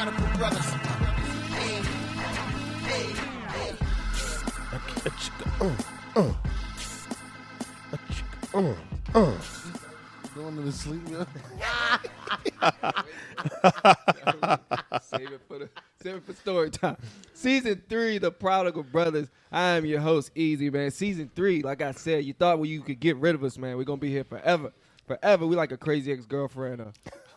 Prodigal Brothers. Hey, hey, hey. Going to sleep, yeah. Save it for story time. Season 3, The Prodigal Brothers. I am your host, Eazy, man. Season 3, like I said, you thought you could get rid of us, man. We're going to be here forever. Forever. We like a crazy ex-girlfriend.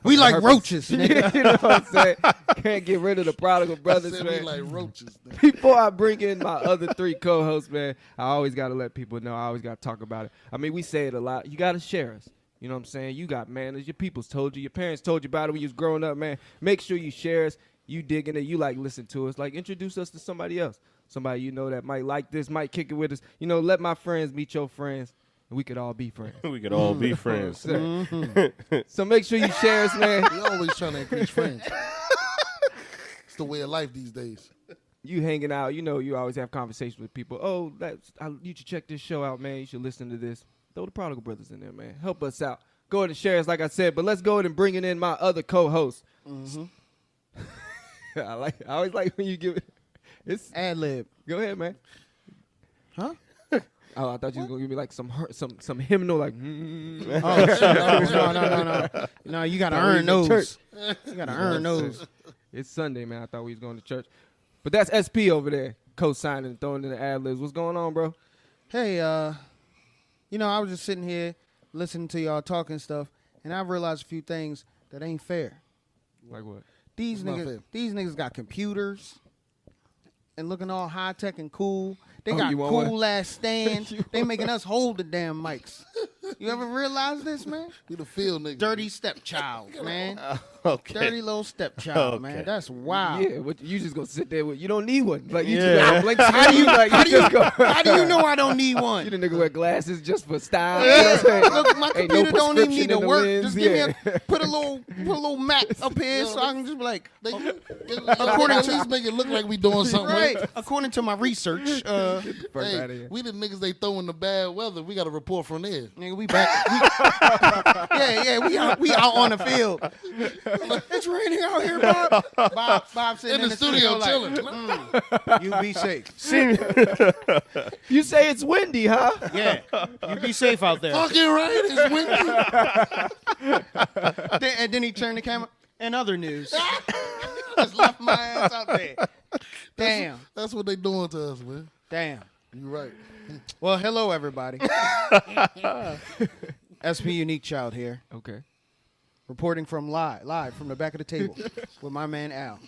We like roaches, nigga. You know what I'm saying? Can't get rid of the Prodigal Brothers, man. We like roaches. Nigga. Before I bring in my other 3 co-hosts, man, I always got to let people know. I always got to talk about it. I mean, we say it a lot. You got to share us. You know what I'm saying? You got manners. Your people's told you. Your parents told you about it when you was growing up, man. Make sure you share us. You digging it. You like listen to us. Like introduce us to somebody else. Somebody you know that might like this, might kick it with us. You know, let my friends meet your friends. And we could all be friends. We could all be friends. So make sure you share us, man. We always trying to increase friends. It's the way of life these days. You hanging out. You know, you always have conversations with people. Oh, you should check this show out, man. You should listen to this. Throw the Prodigal Brothers in there, man. Help us out. Go ahead and share us, like I said. But let's go ahead and bring in my other co-host. Mm-hmm. I always like when you give it. It's Ad lib. Go ahead, man. Huh? Oh, I thought you was gonna give me like some hymnal, like. Oh, shit. No. No, you gotta earn those. You gotta earn those. It's Sunday, man. I thought we was going to church, but that's SP over there, co-signing and throwing in the ad libs. What's going on, bro? Hey, I was just sitting here listening to y'all talking stuff, and I realized a few things that ain't fair. Like what? These It's not fair. niggas got computers and looking all high tech and cool. They Oh, got you want one? cool ass stands. They making us hold the damn mics. You ever realize this, man? We the field niggas. Dirty stepchild, man. Okay. Dirty little stepchild, Okay. man. That's wild. Yeah, what, you just gonna sit there with? You don't need one. Like you Yeah. just got a blank screen. How do you know I don't need one? You the nigga wear glasses just for style. You know what I'm saying? Look, my Ain't no computer don't even need prescription to in the work. lens, Just give yeah. me put a little mat up here so I can just be like, According at least make it look like we doing something right. right. According to my research, Fuck outta Hey, here. we the niggas they throw in the bad weather. We got a report from there. nigga, we back. We out on the field. It's raining out here, Bob. Bob sitting In the studio like, chilling. you be safe. You say it's windy, huh? Yeah, you be safe out there. Fucking right, it's windy. And then he turned the camera. And other news. Just left my ass out there. Damn. That's what they doing to us, man. Damn. You right. Well, hello, everybody. SP Unique Child here, Okay. reporting from live from the back of the table with my man Al.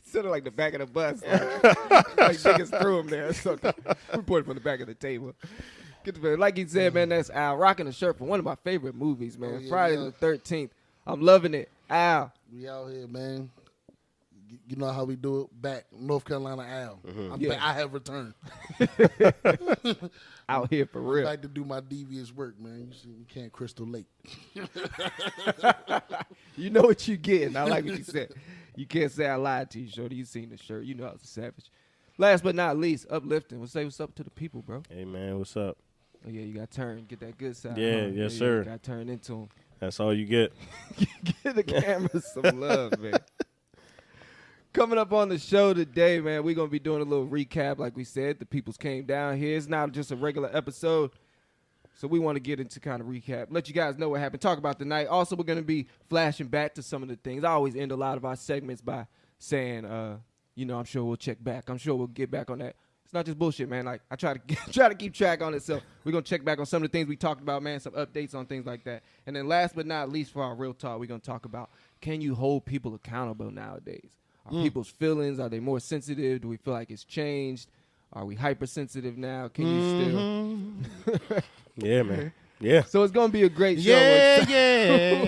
Sort of like the back of the bus. Like niggas threw him there. So reported from the back of the table. Like he said, man, that's Al rocking a shirt from one of my favorite movies, man. Oh, yeah, Friday yeah. the 13th. I'm loving it. Al. We out here, man. You know how we do it. Back North Carolina Al. I'm Yeah. back. I have returned. Out here for I real. like to do my devious work, man. You see, we can't Crystal Lake. You know what you getting. I like what you said. You can't say I lied to you, Shorty. You seen the shirt. You know I was a savage. Last but not least, uplifting. We'll say what's up to the people, bro. Hey, man, what's up? Oh, yeah, you got to turn. Get that good side. Yeah, huh? yes, sir. You got to turn into him. That's all you get. Give the camera some love, man. Coming up on the show today, man, we're going to be doing a little recap. Like we said, the peoples came down here. It's not just a regular episode. So we want to get into kind of recap, let you guys know what happened, talk about the night. Also, we're going to be flashing back to some of the things. I always end a lot of our segments by saying, I'm sure we'll check back. I'm sure we'll get back on that. It's not just bullshit, man. Like I try to keep track on it. So we're going to check back on some of the things we talked about, man, some updates on things like that. And then last but not least for our real talk, we're going to talk about, can you hold people accountable nowadays? Are people's feelings, are they more sensitive? Do we feel like it's changed? Are we hypersensitive now? Can you still? Yeah, man. Yeah. So it's going to be a great show. Yeah.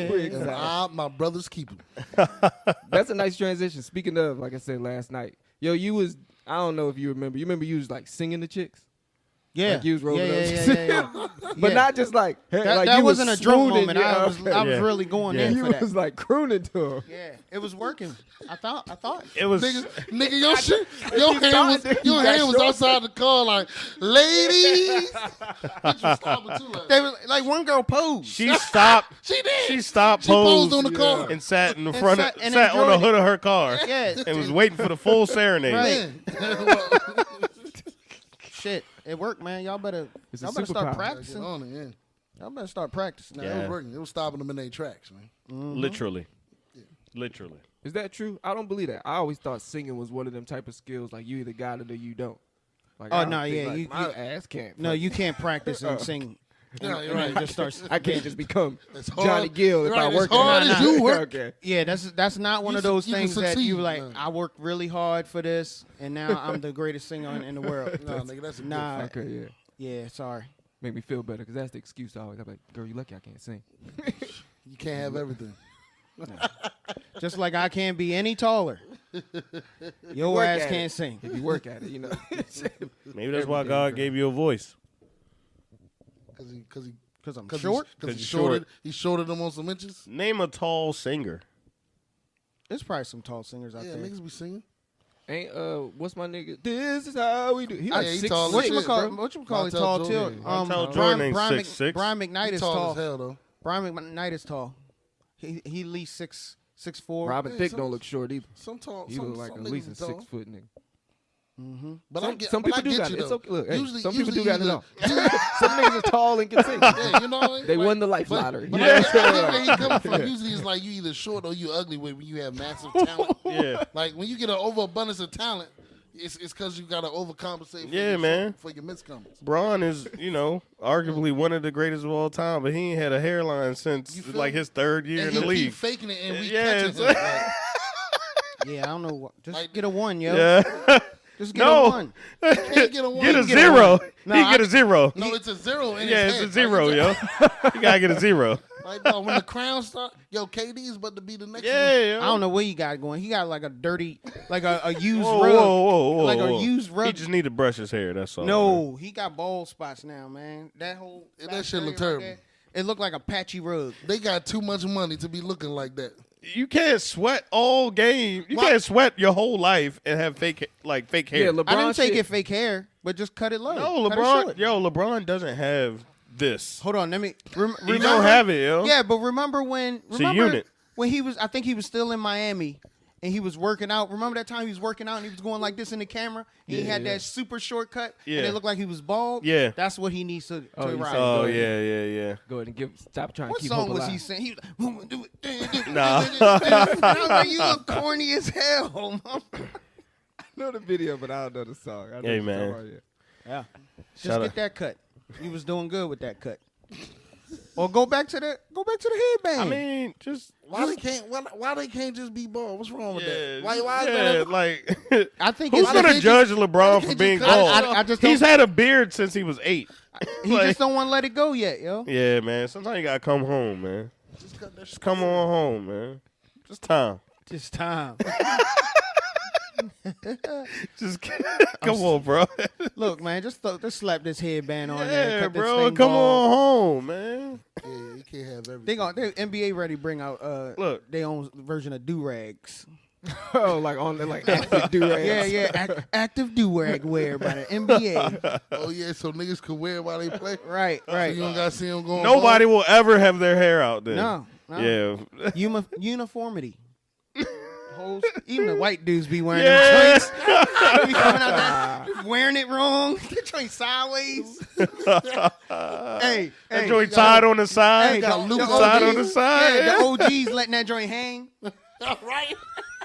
We're And excited. my brothers keep them. That's a nice transition. Speaking of, like I said last night, yo, I don't know if you remember. You remember you was like singing the chicks? Yeah. Like you was rolling yeah. But Yeah. not just like, hey, That, like that you was wasn't a drunk swooning, moment. yeah, I was Yeah. really going Yeah. in You for that. was like crooning to him. Yeah, it was working. I thought. It was. Nigga, your shit, your hand you got was short. outside the car like, ladies. Bitch was stopping too like. They was like one girl posed. She stopped. She did. She stopped. She posed Posed on the car. and sat in the And front. sat- and Sat on the enjoyed hood of her car. Yeah. And was waiting for the full serenade. Right. Yeah. Shit, it worked, man. Y'all better It's a start superpower. Get practicing. on it, yeah. Y'all better start practicing. Nah, now. it was working. It was stopping them in their tracks, man. Literally. Literally. Is that true? I don't believe that. I always thought singing was one of them type of skills. Like you either got it or you don't. Like, Oh, I don't no, think, yeah, like, you- my you- ass can't. No, you can't practice and sing. Yeah, you're And then right. just start. I can't just become As hard- Johnny Gill if right, I as work hard at as it. you work. Okay. Yeah, that's not one You of those you can things that you succeed, like. man. I worked really hard for this, and now I'm the greatest singer in the world. Nah, nigga, that's a good Nah. fact. Okay, yeah. Yeah, sorry. Make me feel better because that's the excuse I always have. Like, girl, you lucky I can't sing. You can't have everything. Just like I can't be any taller. Your Work ass at can't it. sing. If you work at it, you know. Maybe that's why Everything, God bro. gave you a voice. Because I'm Cause short. Because Cause he you're shorted. He shorted them on some inches. Name a tall singer. There's probably some tall singers out Yeah, there. niggas be singing. Ain't what's my nigga? This is how we do. He like Yeah, he 6'6", tall as What shit, you call? bro. What you call it? Montel Tall too. Jordan. Montel Jordan ain't 6'6". Brian McKnight He is tall tall. as hell though. Brian McKnight is tall. He at least 6'4". Robin Yeah, Thicke some- don't look short either. Some tall. He some, look like some at least a niggas be tall. 6 foot nigga. But Some- I get, some but I people do get got you it. It's though. okay. Look, hey, Usually, some people usually do got it either- all. Some niggas are tall and can sing. Yeah, you know. They like- won the life but- lottery. But Yeah. I get where he coming from. Usually, it's like you either short or you ugly when you have massive talent. Yeah. Like when you get an overabundance of talent, it's because you got to overcompensate. For Yeah, your man. For your miscombs. Braun is, arguably one of the greatest of all time, but he ain't had a hairline since You feel like me? his third year And in the he league. keep faking it, and we Yeah, catching it's- him. Like, Yeah, I don't know. What. Just Like- get a 1, yo. Yeah. Just get No. a 1. can't get a one. Get a You zero. No, He get a zero. No, it's a zero in Yeah, his it's head. a zero, Like, yo. You gotta get a zero. Like, no, when the crown start, KD is about to be the next one. Yeah, yo. I don't know what he got going. He got like a dirty, like a used Whoa, rug. whoa, Like a whoa. used rug. He just need to brush his hair. That's all. No, he got bald spots now, man. That whole Yeah, back that shit look area right terrible. there, it looked like a patchy rug. They got too much money to be looking like that. You can't sweat all game. You Why- can't sweat your whole life and have fake hair. Yeah, LeBron I didn't say shit. get fake hair, but just cut it low. No, Cut it LeBron. short. LeBron doesn't have this. Hold on, let me. He remember, don't have it, yo. Yeah, but remember when? It's a unit. When he was? I think he was still in Miami, and he was working out. Remember that time he was working out and he was going like this in the camera. And he had that super short cut. Yeah. And it looked like he was bald. Yeah. That's what he needs to Oh, you ride. said- Oh Go yeah, ahead. yeah. Go ahead and stop trying What to keep song hope was alive. he saying? He was like, "Woman, do it, do it." Nah. I was like, you look corny as hell. I know the video, but I don't know the song. I know Hey, what you're man. talking about, Yeah. Just Shout get out. that cut. He was doing good with that cut. Or go back to the headband. I mean, just Why they can't just be bald? What's wrong with that? Why is yeah, that? like I think who's it's gonna can't judge just- LeBron why for can't being you cut it? bald? I just He's don't- had a beard since he was 8. he like- just don't want to let it go yet, yo. Yeah, man. Sometimes you gotta come home, man. Just come on home, man. Just time. Just time. Just come on, bro. Look, man, just slap this headband on there. Yeah, Cut this bro. thing Come bald. on home, man. Yeah, you can't have everything. They NBA ready to bring out Look. their own version of Durags. yeah. Oh, like on the active Durags. Yeah, active Durag wear by the NBA. Oh yeah, so niggas could wear it while they play. Right, So right. you don't gotta see them going. Nobody will ever have their hair out there. No. Yeah. Uniformity. Even the white dudes be wearing Yeah. them joints. Be coming out there, wearing it wrong. Get joint sideways. hey, That joint tied on the side. Hey, got Luke tied OG. on the side. Yeah, the OGs letting that joint hang. right?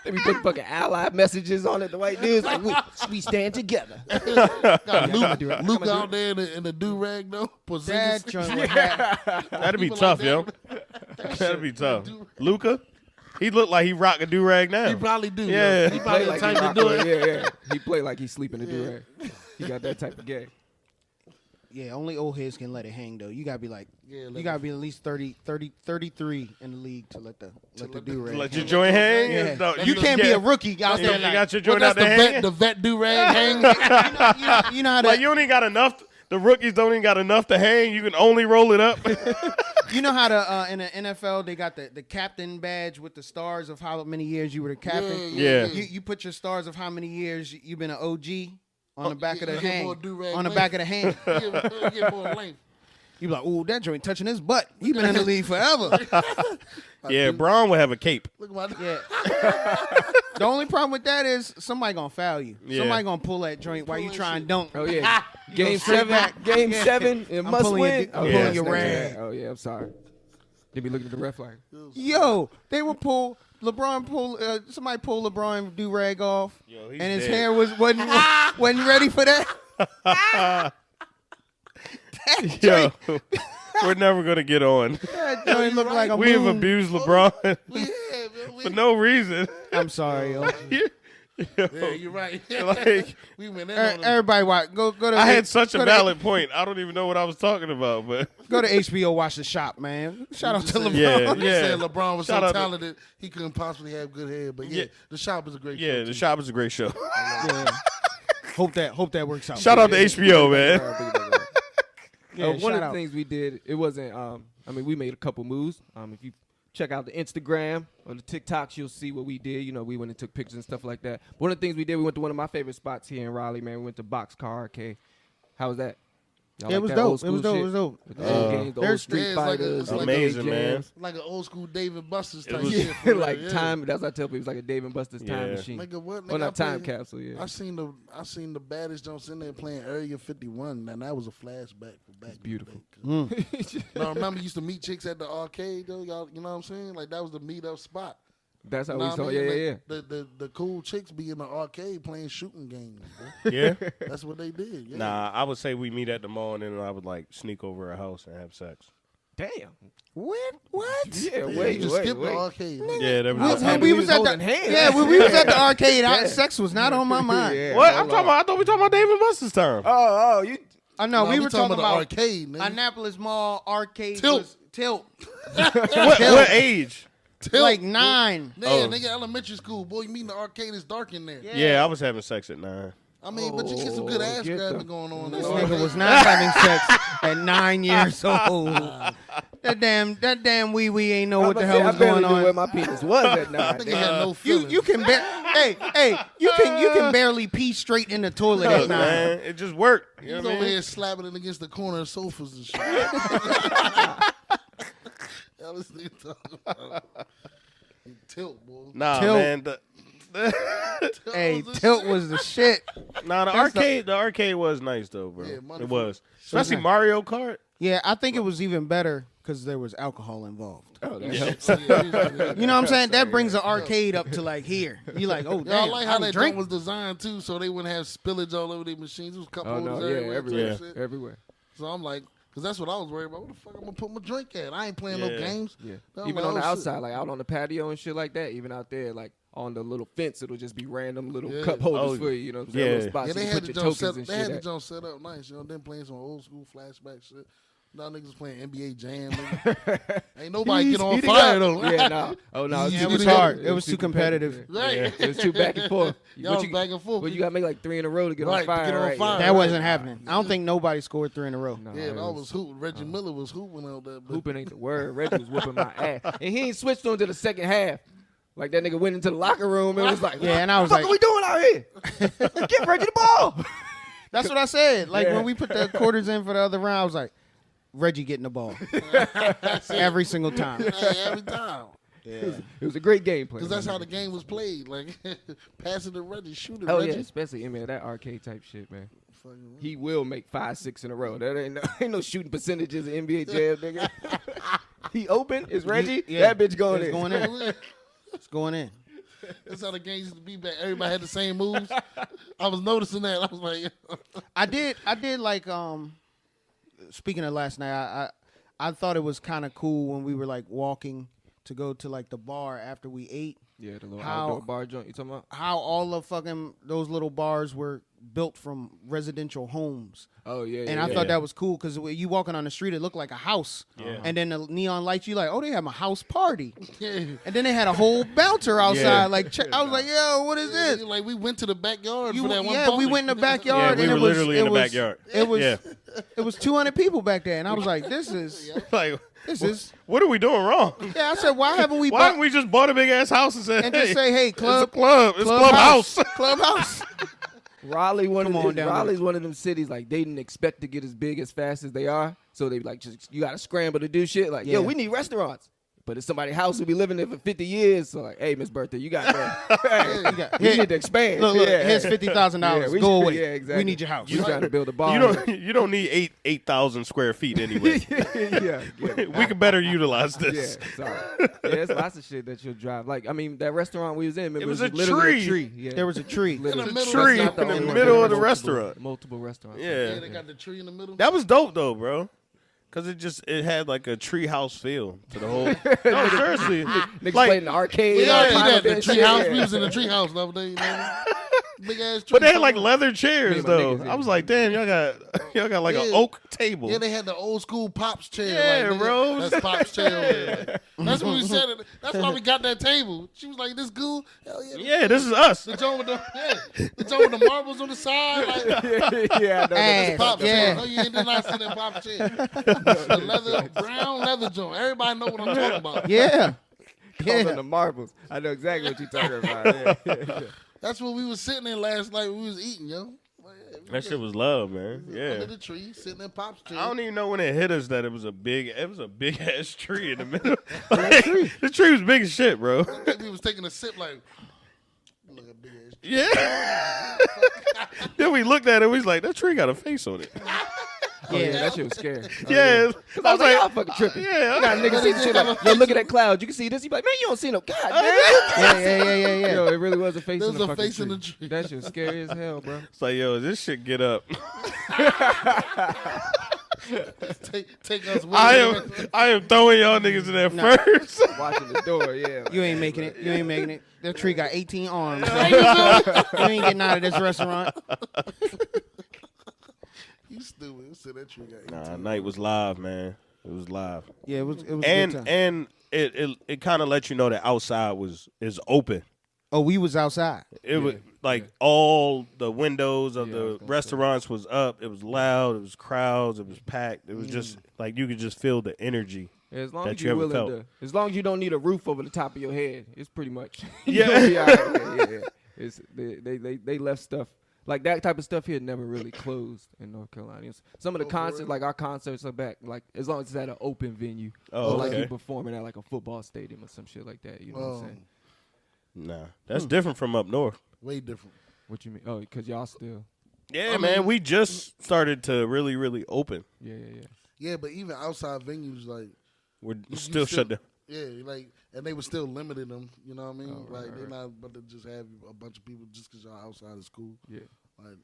They be putting fucking ally messages on it. The white dudes like we stand together. Got Luke out there in the do rag though. That Porzingis. joint would have. That'd be People tough, like yo. That'd be tough. Luca, he looked like he rock a do-rag now. He probably do. Yeah. Yeah, he probably the like type he to rock do with it. Yeah. He play like he sleeping in the Durag. He got that type of game. Yeah, only old heads can let it hang though. You gotta be like, Yeah, you gotta be at least 33 in the league to let the do rag. Let your joint hang. Yeah. No, You can't be a rookie out You there like, got your Well, joint out that's there hanging. the vet do rag hang. you know how Like to. you only got enough. The rookies don't even got enough to hang. You can only roll it up. You know how in the NFL they got the captain badge with the stars of how many years you were the captain. Yeah. You put your stars of how many years you've been an OG on the back of the get hand. more durag On the length. back of the hand. Get more length. You be like, ooh, that joint touching his butt. He been in the league forever. Yeah, Braun would have a cape. Look at my Yeah. The only problem with that is somebody gonna foul you. Yeah. Somebody gonna pull that joint while you try and dunk. Oh yeah, game straight 7, back. game Yeah. 7, it I'm must pulling win. your- I'm pulling your snap rag. that. Oh yeah, I'm sorry. They be looking at the ref like, Yo, they would pull somebody pull LeBron Durag off, Yo, he's and his dead. hair wasn't ready for that. That Yo, joint, we're never gonna get on. that joint looked like a We have moon. abused LeBron We have, man. for no reason. I'm sorry, yo. Yeah, you're right. Like, We went in on him. Everybody watch. Go to. I had such a go to- valid point. I don't even know what I was talking about, but Go to HBO, watch The Shop, man. Shout out just to said- LeBron. Yeah, You yeah. said LeBron was Shout so out to- talented he couldn't possibly have good hair, but yeah, Yeah. The Shop is a great show. yeah, too. The Shop is a great show. Yeah. Hope that works out. Shout out to HBO, man. Yeah, one shout of the out. things we did, it wasn't. I mean, we made a couple moves. If you check out the Instagram or the TikToks, you'll see what we did. You know, we went and took pictures and stuff like that. One of the things we did, we went to one of my favorite spots here in Raleigh, man. We went to Boxcar Arcade. How was that? Y'all Yeah, it like was that dope. old It was school dope. It shit? was dope. With the old games, the old there's- Street Yeah, it's like a- Fighters, it's like Amazing, man. Like an old school David Buster's type was- shit. for like real, yeah. time. That's what I tell people. It's like a Dave and Buster's time Yeah. machine. Nigga, what? Or Nigga, not I time played- capsule. Yeah, I seen the baddest Jones in there playing Area 51, and that was a flashback for back. it's beautiful. No, I remember used to meet chicks at the arcade though. Y'all, you know what I'm saying? Like that was the meetup spot. That's how Know we what saw. I Yeah, mean? yeah, yeah. The cool chicks be in the arcade playing shooting games. Bro. Yeah. That's what they did. Yeah. Nah, I would say we meet at the mall and then I would like sneak over a house and have sex. Damn. What? Yeah, Yeah, wait, you just wait, skip wait. the arcade. nigga. Yeah, that When, was. happy we we was was at the holding hands. when we was at the arcade, sex was not on my mind. Yeah, What? hold I'm talking about. I thought we were talking about Dave and Buster's time. Oh, you. I know No, we were talking the about arcade. Nigga. Annapolis Mall arcade. Tilt. Was Tilt. What age? Tilt, Like bro. 9. Yeah, Oh. nigga, elementary school. Boy, you mean the arcade is dark in there. Yeah, I was having sex at 9. I mean, but you get some good Oh, ass get grabbing the- going on. This in nigga there. was not having sex at 9 years old. That damn wee ain't know what the hell was going Where on. my penis was at night. Nigga had no You feelings. you can you can barely pee straight in the toilet at Look, 9. man, it just worked. You know He's what I over mean? here slapping it against the corner of sofas and shit. That was nigga talking about. You tilt, boy. Nah, Tilt. man. Hey, was the Tilt shit. was the shit. Nah, That's the arcade was nice though, bro. Yeah, money it for- was. Especially nice. Mario Kart. Yeah, I think it was even better because there was alcohol involved. Oh, that Yeah. helps. You know what I'm saying? That brings the arcade up to like here. You like, oh Yeah, damn, I like how I that drink. joint was designed too, so they wouldn't have spillage all over their machines. There was cup Oh holders no, yeah, everywhere. everywhere, type shit. everywhere. So I'm like, because that's what I was worried about. What the fuck I'm gonna put my drink at? I ain't playing no Yeah. games. Yeah, I'm even like, on the oh, shit. outside, like out on the patio and shit like that. Even out there, like on the little fence, it'll just be random little Yeah. cup holders Oh, for you. You know, what I'm saying? yeah. Little spots Yeah, you they can had put the your jump tokens set. and They had shit. the at. jump set up nice. You know, then playing some old school flashback shit. Now niggas playing NBA Jam. Nigga. Ain't nobody get on Heating fire up. though. Yeah, no. Oh no, Yeah, too it was competitive. hard. It was too competitive. Yeah. Right. It was too back and forth. Y'all was back and forth. Well, you gotta make like 3 in a row to get Right, on to fire. get on right? fire. That wasn't happening. I don't think nobody scored 3 in a row. No, Yeah, it that was hooping. Reggie Miller was hooping out there. But hooping ain't the word. Reggie was whooping my ass, and he ain't switched on to the second half. Like that nigga went into the locker room and was like, Yeah, and I was "What the like- fuck are we doing out here? Give Reggie the ball." That's what I said. Like Yeah. when we put the quarters in for the other round, I was like, Reggie getting the ball every single time. hey, every time. It was a great game plan. Because that's how the game was played. Like, pass it to Reggie, shoot it, Oh Reggie. yeah, especially man, that arcade type shit, man. Fucking- He will make 5, 6 in a row. That ain't no shooting percentages in NBA Jam, nigga. He open, is Reggie? Yeah, That bitch going it's in. going in. It's going in. That's how the game used to be back. Everybody had the same moves. I was noticing that. I was like, I did like speaking of last night, I thought it was kind of cool when we were like walking to go to like the bar after we ate. Yeah, the little How- outdoor bar joint you talking about? How all of fucking those little bars were built from residential homes. Oh yeah, And I thought that was cool because you walking on the street, it looked like a house. Yeah. And then the neon lights, you like, oh, they have a house party. yeah. And then they had a whole bouncer outside. Yeah. Like, I was like, yo, what is this? Like, we went to the backyard You- for that one yeah, party. we went in the Yeah, backyard. we and were it was, literally it in the was, backyard. It was, Yeah. It was 200 people back there, and I was like, "This is Like, what are we doing wrong? Yeah, I said, why haven't we? Why haven't we just bought a big ass house and said, and hey, just say, hey, it's a clubhouse, clubhouse. Raleigh, Raleig's one of them cities like they didn't expect to get as big as fast as they are, so they like just you got to scramble to do shit. Like, yo, we need restaurants. But it's somebody's house who be living there for 50 years. So like, hey, Miss Bertha, you got that. We need to expand. Look, here's $50,000. Go away. Yeah, exactly. We need your house. You trying to build a bar. You don't need 8,000 square feet anyway. We could better utilize this. Yeah, sorry. Yeah, there's lots of shit that you'll drive. Like, I mean, that restaurant we was in, it was literally a tree. Yeah. There was a tree. In the middle, in the middle of the restaurant. Multiple restaurants. Yeah. they got the tree in the middle. That was dope though, bro. Cause it had like a tree house feel to the whole. No, seriously, Niggas like played in the arcade. We already all did that. kinda The shit. tree house. We was in the tree house the other day. You know? Big ass tree. but they had like leather Me chairs and my though. niggas, yeah. I was like, damn, y'all got like an Yeah. oak table. Yeah, they had the old school pops chair. Yeah, like, nigga, bro. That's pops chair. Over there. Like, that's what we said. That's why we got that table. She was like, "This cool? Hell yeah." Yeah, this is us. The joint with the marbles on the side. Like, Yeah, I know. Ass. pops Yeah. chair. Oh, you did not see that pops chair. The brown leather joint. Everybody know what I'm talking about. Yeah. Calling Yeah. the marbles. I know exactly what you're talking about. Yeah. That's what we was sitting in last night when we was eating, yo. Like, yeah, we That just shit was love, man. under Yeah. the tree, sitting in pops chair. I don't even know when it hit us that it was a big ass tree in the middle. Like, the tree was big as shit, bro. I think we was taking a sip like, look at big ass tree. Yeah. Then we looked at it. We was like, that tree got a face on it. Oh, yeah, that shit was scary. Yeah. I was like, y'all fucking tripping. Yeah. Nah, niggas see the shit like, yo, look at that cloud. You can see this. You be like, man, you don't see no God, man. Yeah. Yo, it really was a face There in was the a fucking face in the tree. That shit was scary as hell, bro. It's like, yo, this shit get up. Take us with I am throwing y'all niggas in there first. Watching the door, yeah. You ain't making it. You ain't making it. That tree got 18 arms. You ain't getting out of this restaurant. You stupid. So that tree got Nah, night was live, man. It was live. Yeah, it was a good time. And it kind of let you know that outside is open. Oh, we was outside. It was like all the windows of Yeah, I was the gonna restaurants was up. It was loud. It was crowds. It was packed. It was just like you could just feel the energy. As long that as you you're ever willing felt. to, as long as you don't need a roof over the top of your head, it's pretty much. Yeah. You'll be all right. Yeah. It's they left stuff like that type of stuff here never really closed in North Carolina. Some of the concerts, like our concerts, are back. Like as long as it's at an open venue, Oh, or like okay. you performing at like a football stadium or some shit like that. You know what I'm saying? Nah, that's different from up north. way different. What you mean? Oh, because y'all still. Yeah, man, we just started to really, really open. Yeah. Yeah, but even outside venues, like We're you still shut down. Yeah, like, and they were still limiting them. You know what I mean? Oh, right, like, they're right. not about to just have a bunch of people just because y'all outside of school. Yeah. Like,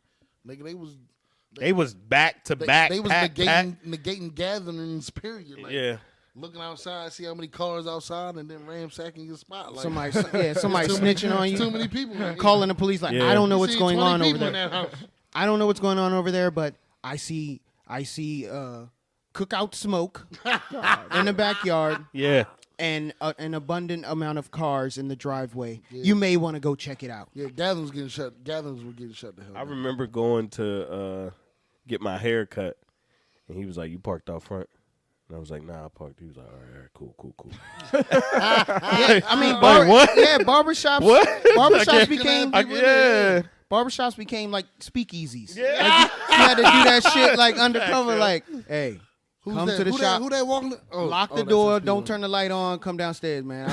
nigga, they was They was back to back. They was pack. negating gatherings. Period. Like, Yeah. looking outside, see how many cars outside, and then ransacking your spot. Like, Somebody snitching on too you, many people. Like, calling the police. Like, Yeah. I don't know you what's see going 20 on over people in there. that house. I don't know what's going on over there, but I see cookout smoke in the backyard Yeah. and an abundant amount of cars in the driveway. You may want to go check it out. Yeah, gatherings getting shut. Gatherings were getting shut the hell I down. remember going to get my hair cut, and he was like, "You parked out front." And I was like, "Nah, I parked." He was like, "All right, cool." Yeah, I mean, Like, what? Yeah, barbershops. What? Barbershops became Yeah. barbershops became like speakeasies. Yeah. Like, you had to do that shit like undercover. Like, hey, Who's come that? to the who shop. That, who that walking? Oh, Lock the that's door. his Don't people. turn the light on. Come downstairs, man.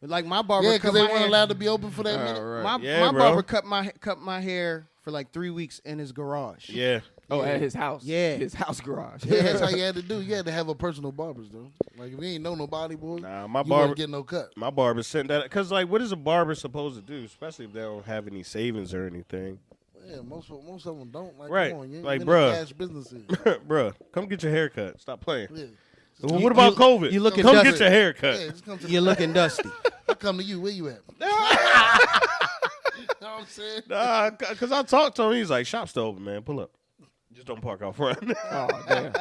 Like my barber. Yeah, cut because they my weren't hair. allowed to be open for that minute. Right. Yeah, my bro. barber cut my hair for like 3 weeks in his garage. Yeah. Oh, at his house. Yeah. His house garage. Yeah, that's how you had to do. You had to have a personal barbers, though. Like, if you ain't know nobody, boy, Nah, my you barber. wouldn't get no cut. My barber sent that because, like, what is a barber supposed to do, especially if they don't have any savings or anything? Yeah, most of them don't. Like, Right. come on, you ain't Like, been bruh. in cash business here. Bruh, come get your hair cut. Stop playing. Yeah. Well, what about COVID? you looking come dusty. get your hair cut. Yeah, just come to You're looking dusty. I come to you. Where you at? You know what I'm saying? Nah, because I talked to him. He's like, shop's still open, man. Pull up. Just don't park out front. Oh, damn.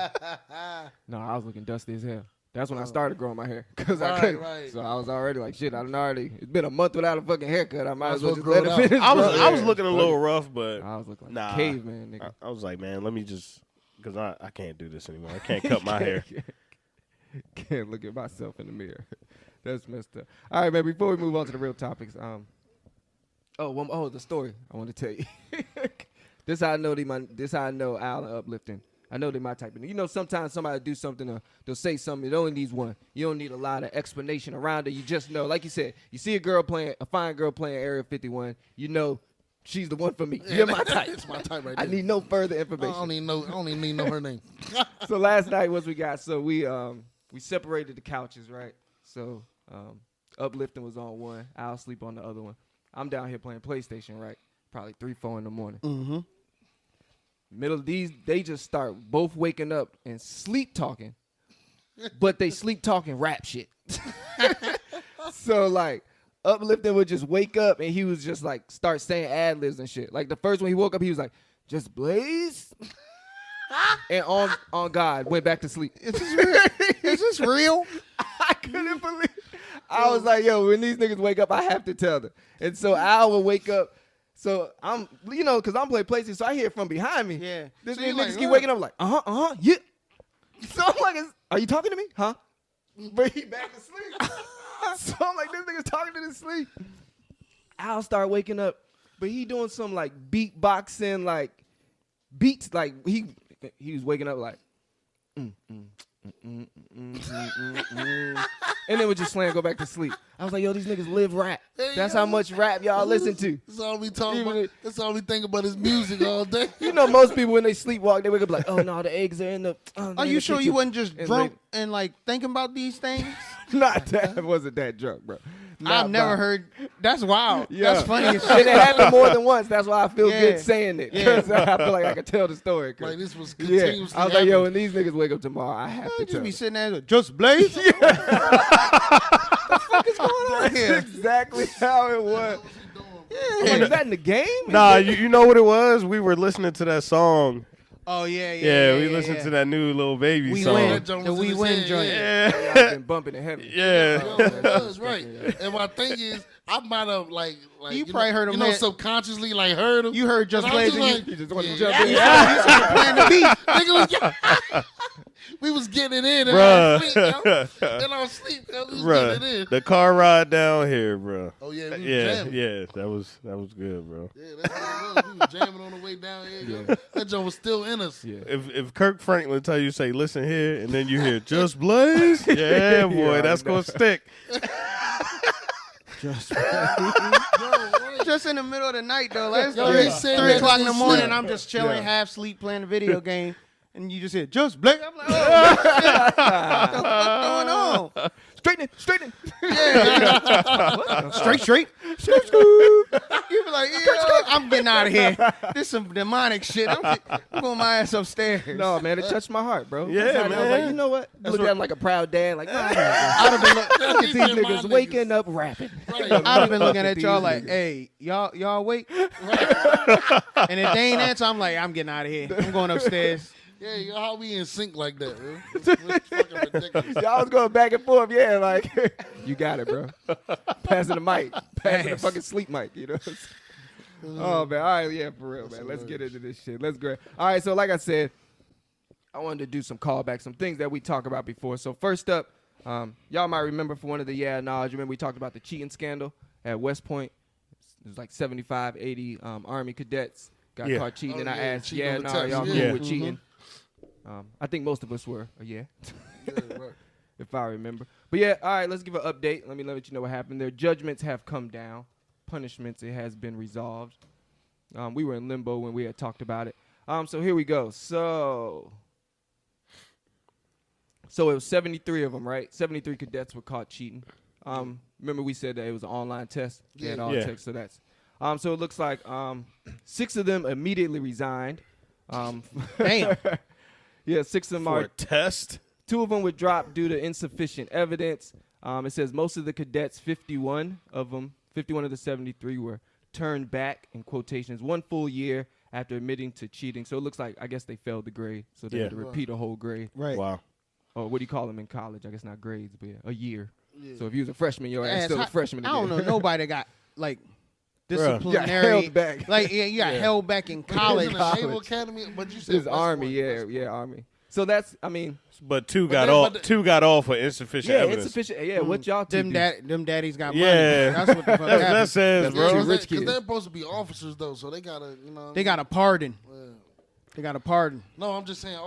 No, I was looking dusty as hell. That's when I started growing my hair because I Right, couldn't. right. So I was already like, shit. I done already. It's been a month without a fucking haircut. I might as well just grow let it it out. finish. I bro. was looking a little rough, but I was looking like nah, a caveman, nigga. I was like, man, let me just because I can't do this anymore. I can't cut my hair. Can't look at myself in the mirror. That's messed up. All right, man. Before we move on to the real topics, the story I want to tell you. This how I know this how I know Al and Uplifting. I know they my type of. You know, sometimes somebody do something or they'll say something. It only needs one. You don't need a lot of explanation around it. You just know, like you said, you see a fine girl playing Area 51. You know, she's the one for me. You're my type. It's my type right I there. need no further I information. don't even know her name. So last night, what we got? So we separated the couches, right? So Uplifting was on one. I'll sleep on the other one. I'm down here playing PlayStation, right? Probably 3, 4 in the morning. Mm-hmm. Middle of these, they just start both waking up and sleep talking, but they sleep talking rap shit. So like Uplifting would just wake up and he was just like start saying ad libs and shit. Like the first one he woke up, he was like, "Just Blaze," and on God went back to sleep. Is this real? Is this real? I couldn't believe. I was like, yo, when these niggas wake up, I have to tell them. And so Al will wake up. So I'm, because I'm playing PlayStation, so I hear it from behind me. Yeah. This So you niggas like, keep waking up like, yeah. So I'm like, are you talking to me? Huh? But he back to sleep. So I'm like, this nigga's talking to this sleep. Al start waking up, but he doing some like beatboxing, like beats, like he was waking up like, and then would just slam, go back to sleep. I was like, yo, these niggas live rap. That's how much rap y'all listen to. That's all we talk about. That's all we think about is music all day. You know, most people when they sleepwalk, they wake up like, oh no, the eggs are in the. Are you sure you wasn't just And drunk and like thinking about these things? Not that. I wasn't that drunk, bro. I've never heard. That's wild. Yeah. That's funny as And shit. it happened more than once. That's why I feel Yeah. good saying it. Yeah. 'Cause I feel like I could tell the story. 'Cause- Like this was yeah. continuously I was like, yo, happening. when these niggas wake up tomorrow, I have to I tell just be them. sitting there, just Blaze. What the fuck is going on That's here? exactly how it was. I'm like, is that in the game? Nah, you know what it was? We were listening to that song. Oh yeah, Yeah, we listened to that new Lil Baby We song. Win. That joint The was in We his Win head, joint. yeah. Y'all been bumping it heavy. Yeah. Yo, it was right. And my thing is, I might have like You probably heard him. You know, man. subconsciously like heard him. You heard Just And I was Blaze. just and You just want to Yeah. jump in. you started playing the beat. Nigga was, we was getting it in, and Bruh. I was asleep, yo. And I was asleep, yo. We was getting it in. Bruh, the car ride down here, bruh. Oh yeah, we was Yeah, jamming. yeah, that was good, bro. Yeah, that's what it was. We was jamming on the way down here. Yo. That joint was still in us. Yeah. If Kirk Franklin tell you say listen here and then you hear just Blaze, yeah boy, Yeah, that's I know. gonna stick. Just, Yo, right. just in the middle of the night though. Like, it's Yo, three, he said 3 that o'clock in the nigga morning. sleep. I'm just chilling, Yeah. half sleep, playing a video game, and you just hear just Blaze. I'm like, oh shit, what the fuck going on? Straighten. Yeah, straight. You be like, yeah, I'm getting out of here. This some demonic shit. I'm going my ass upstairs. No, man, it touched my heart, bro. Yeah, That's how I was man. like, you know what? Look at him like a proud dad. Like, I'd have been look at these These are my niggas niggas. waking up rapping. Right. I'd have been looking at These y'all like, niggas. hey, y'all awake? And if they ain't answer, I'm like, I'm getting out of here. I'm going upstairs. Yeah, yo, how we in sync like that, bro? It's fucking ridiculous. Y'all was going back and forth, yeah, like, you got it, bro. Passing the mic. Passing the Pass. fucking sleep mic, you know? Oh, man. All right, yeah, for real, man. Let's get into this shit. Let's go. All right, so like I said, I wanted to do some callbacks, some things that we talked about before. So first up, y'all might remember for one of the knowledge, remember we talked about the cheating scandal at West Point. It was like 75, 80 Army cadets got Yeah. caught cheating, Oh, and I yeah, asked, cheating on the test, y'all yeah. cool Yeah. with cheating? I think most of us were, Yeah, right. if I remember. But yeah, all right, let's give an update. Let you know what happened. Their judgments have come down. Punishments, it has been resolved. We were in limbo when we had talked about it. So here we go. So it was 73 of them, right? 73 cadets were caught cheating. Remember we said that it was an online test? They had all Yeah. text, so that's. So it looks like 6 of them immediately resigned. Damn. Yeah, 6 of them For are a test. 2 of them were dropped due to insufficient evidence. It says most of the cadets, 51 of the 73 were turned back, in quotations, 1 full year after admitting to cheating. So it looks like, I guess they failed the grade, so they Yeah. had to repeat a whole grade. Right. Wow. or what do you call them in college? I guess not grades, but a year. Yeah. So if you was a freshman, your ass Ass still a hot. freshman. I don't know again. nobody that got like Got disciplinary. held back. Like you got held back in college. College. The Naval Academy, but you said It's West Army, Point, yeah, West Point. yeah, Army. So that's, I mean, But two But got then- off. but the- Two got off for insufficient yeah, evidence. insufficient. Yeah, what y'all two do? Them daddies got money. Yeah, That's what the fuck that happened. says, That's bro. what you Because rich kids. they're supposed to be officers though, so they gotta, They got a pardon. Yeah. They got a pardon. No, I'm just saying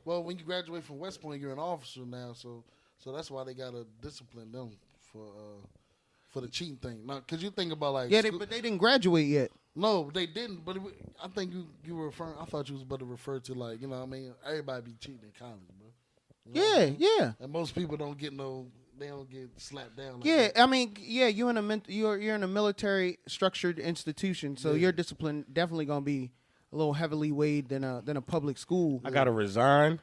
well, when you graduate from West Point, you're an officer now, so that's why they gotta discipline them for the cheating thing. Now, cause you think about like Yeah, school- but they didn't graduate yet. no, they didn't. But I think you were referring. I thought you was about to refer to like what I mean. Everybody be cheating in college, bro. You know what I Yeah, mean? yeah. And most people don't get they don't get slapped down. Like Yeah, that. I mean, yeah, you're in a military structured institution, so your discipline definitely gonna be a little heavily weighed than a public school. I gotta resign.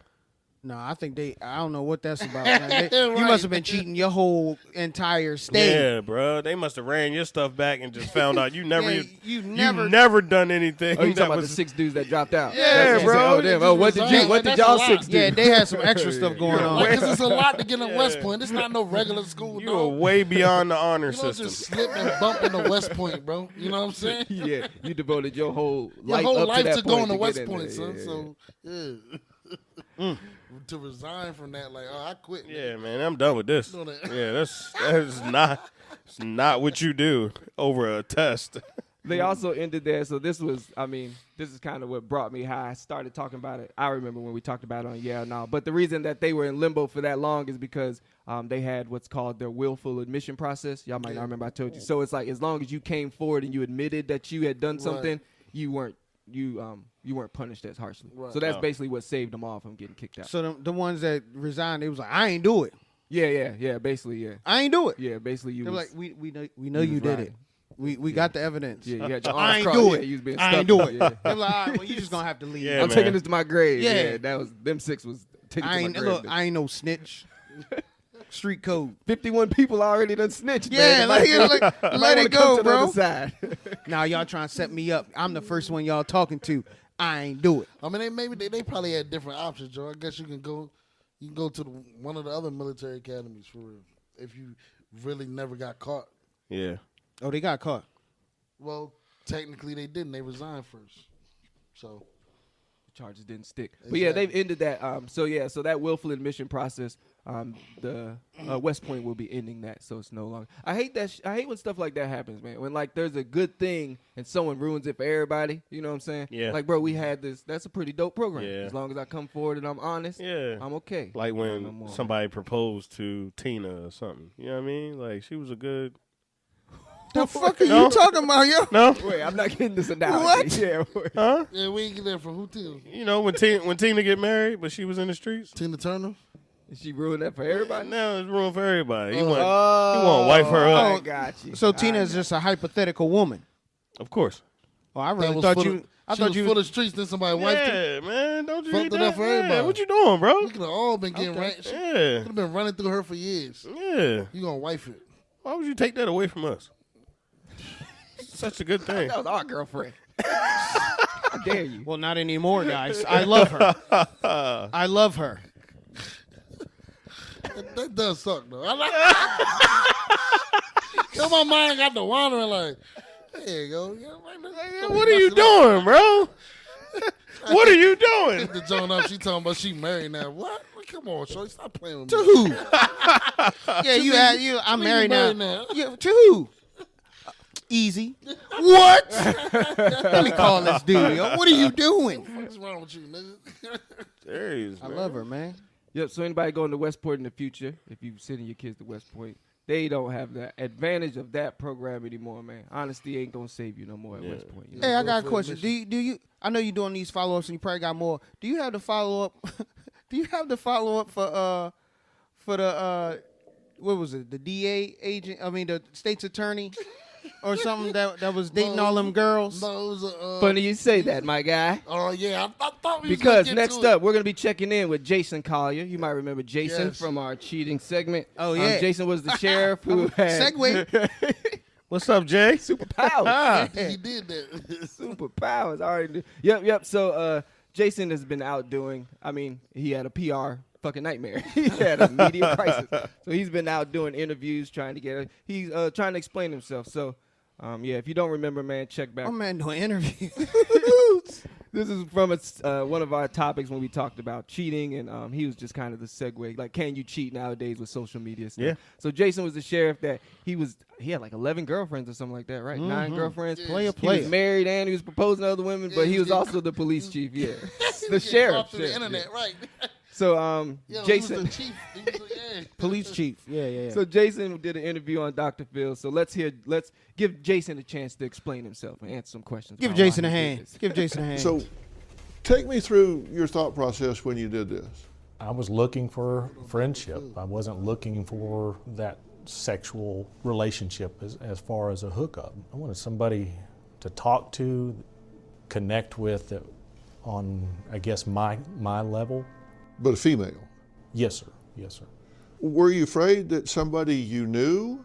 No, I think I don't know what that's about. Man. You Right. must have been cheating your whole entire state. Yeah, bro. They must have ran your stuff back and just found out you never, Yeah, you you never done anything. Oh, you that talking about the was 6 dudes that dropped out? Yeah, That's what you bro. said. Oh, damn. They Oh, what just did resigned. y'all That's a 6 lot. do? Yeah, they had some extra stuff going on. Like, 'cause it's a lot to get in West Point. It's not no regular school. you were dog. way beyond the honor You don't system. just slip and bump into West Point, bro. You know what I'm saying? Yeah, you devoted your whole Your life whole up life to that to point going to get West in Point, there. son. Yeah, So yeah. To resign from that, like, I quit. Yeah, man, I'm done with this. Doing that. Yeah, it's not what you do over a test. They also ended there, so this was, I mean, this is kind of what brought me how I started talking about it. I remember when we talked about it on Yeah or Nah. But the reason that they were in limbo for that long is because they had what's called their willful admission process. Y'all might not remember I told you. So it's like as long as you came forward and you admitted that you had done something, you weren't punished as harshly. Right. So that's Oh. basically what saved them all from getting kicked out. So the ones that resigned, they was like, I ain't do it. Yeah, basically, yeah. I ain't do it. Yeah, basically you They were was, like, we know you was did right. it. We got the evidence. yeah, you had your I arms ain't crossed. do Yeah, it. you was being I stuck ain't do up, it. yeah. They were like, all right, well, you just gonna have to leave. Yeah, I'm man. taking this to my grave. Yeah. Yeah, that was them 6 was taking I it to ain't my grave. look. I ain't no snitch. Street code. 51 people already done snitched. Yeah, man. let Might it wanna come go, to the bro. other side. Now y'all trying to set me up. I'm the first one y'all talking to. I ain't do it. I mean, they probably had different options, Joe. I guess you can go to one of the other military academies for real if you really never got caught. Yeah. Oh, they got caught. Well, technically they didn't. They resigned first. So Charges didn't stick. But yeah, Exactly. they've ended that. So that willful admission process, the West Point will be ending that, so it's no longer. I hate that. I hate when stuff like that happens, man. When like there's a good thing and someone ruins it for everybody. You know what I'm saying? Yeah. Like, bro, we had this. That's a pretty dope program. Yeah. As long as I come forward and I'm honest, Yeah. I'm okay. Like No when more. somebody proposed to Tina or something. You know what I mean? Like she was a good. The fuck are No. you talking about, yo? No, Wait, I'm not getting this analogy. What? Yeah. wait. huh? yeah, we ain't get that from who too? You know when Tina get married, but she was in the streets. Tina Turner. She ruined that for everybody. Now it's room for everybody. You Oh. want, Oh, you want to wipe her up? I got you. So Tina is just a hypothetical woman. Of course. Oh, I That really was thought for you. the- I she thought was you. for the streets. Then somebody wiped her. Yeah, man. Don't you Fucked need it that? up for Yeah, everybody. what you doing, bro? We could have all been getting Okay. She Yeah, could have been running through her for years. yeah. You gonna wife it? Why would you take that away from us? Such a good thing. That was our girlfriend. How dare you? Well, not anymore, guys. I love her. I love her. That does suck though. Come on, mind got the wandering like. There you go. Yeah, What are you doing, bro? What are you doing? The joint up. She talking about she married now. What? Come on, shorty. Stop playing with To me. who? Yeah, you had you. I'm mean married you now. married now? Yeah, to who? Easy. What? Let me call this dude. Yo. What are you doing? What's wrong with you, nigga? Serious, I man. love her, man. Yep. So anybody going to Westport in the future, if you sending your kids to West Point, they don't have the advantage of that program anymore, man. Honesty ain't gonna save you no more at Yeah. West Point. You know? Hey, I go got a for question. admission. Do you? I know you're doing these follow ups, and you probably got more. Do you have the follow up? Do you have the follow up for the what was it? The DA agent? I mean, the state's attorney, or something that was dating all them girls. No, it was a. Funny you say that, my guy. Oh yeah, I thought we was Because gonna get next to up, we're going to be checking in with Jason Collier. You might remember Jason Yes. from our cheating segment. Oh, yeah. Jason was the sheriff who had Segue. What's up, Jay? superpowers. it. He did that. Superpowers. Already. Yep. So Jason has been out doing, I mean, he had a PR fucking nightmare. He had a media crisis. So he's been out doing interviews, trying to get. He's trying to explain himself. So, yeah, if you don't remember, man, check back. My man doing interviews. This is from one of our topics when we talked about cheating, and he was just kind of the segue. Like, can you cheat nowadays with social media stuff? Yeah. So Jason was the sheriff that he had like 11 girlfriends or something like that, right? 9 girlfriends. Yeah, Player. He was married and he was proposing to other women, but he was also the police chief. Yeah, the sheriff. Through the internet, right? So He Jason, was the chief. He was the, Police chief. Yeah. so Jason did an interview on Dr. Phil. So let's give Jason a chance to explain himself and answer some questions. Give about Jason why a he did hand. this. Give Jason a hand. So, take me through your thought process when you did this. I was looking for friendship. I wasn't looking for that sexual relationship as far as a hookup. I wanted somebody to talk to, connect with on, I guess, my level. But a female. Yes, sir. Yes, sir. Were you afraid that somebody you knew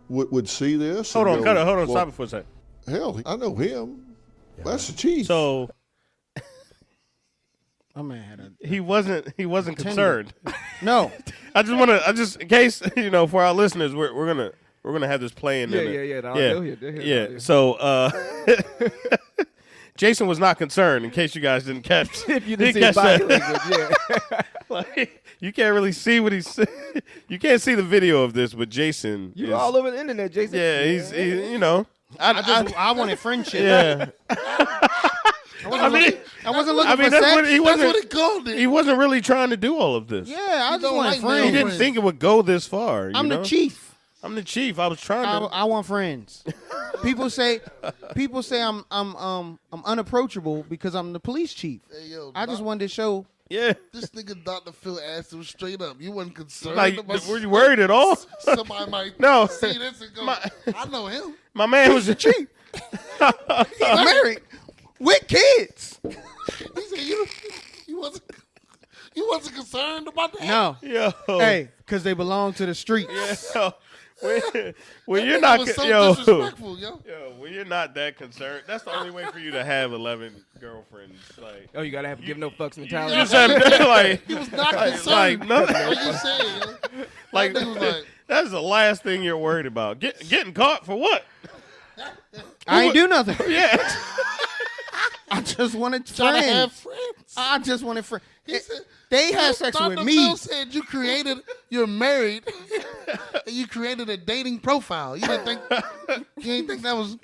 would see this? Hold and on, go, hold on, well, stop it for a second. Hell, I know him. Yeah. That's the chief. So my man had a he wasn't concerned. no. I just in case for our listeners, we're gonna have this playing. Yeah. They'll hear Yeah. So Jason was not concerned. In case you guys didn't catch, If you didn't see his body language, yeah. like, you can't really see what he's. You can't see the video of this, but Jason. You're all over the internet, Jason. Yeah, he's I wanted friendship. yeah. I wasn't looking for that's sex. what he That's wasn't. what he called it. He wasn't really trying to do all of this. Yeah, I just don't wanted like friends. He didn't friends. think it would go this far. I'm you the know? chief. I'm the chief. I was trying to. I want friends. People say I'm unapproachable because I'm the police chief. Hey, yo, I just wanted to show. Yeah. This nigga Dr. Phil asked him straight up. You wasn't concerned Like, about were you worried at all? somebody might No. see this and go, I know him. My man was the chief. He's married with kids. He said you wasn't concerned about that. No. Yo. Hey, because they belong to the streets. Yo. When you're That not was so yo. disrespectful, yo. Yo, when you're not that concerned, that's the only way for you to have 11 girlfriends. Like, Oh, you gotta have give no fucks mentality. you just have like, He was not like concerned. nothing. What you saying, yo? Like, That nigga was like, that's the last thing you're worried about. Getting caught for what? I ain't do nothing. Yeah. I just wanted trying to have friends. friends. I just wanted friends. He said, They had sex Dr. with me. Phil said you're married, and you created a dating profile. You didn't think that was.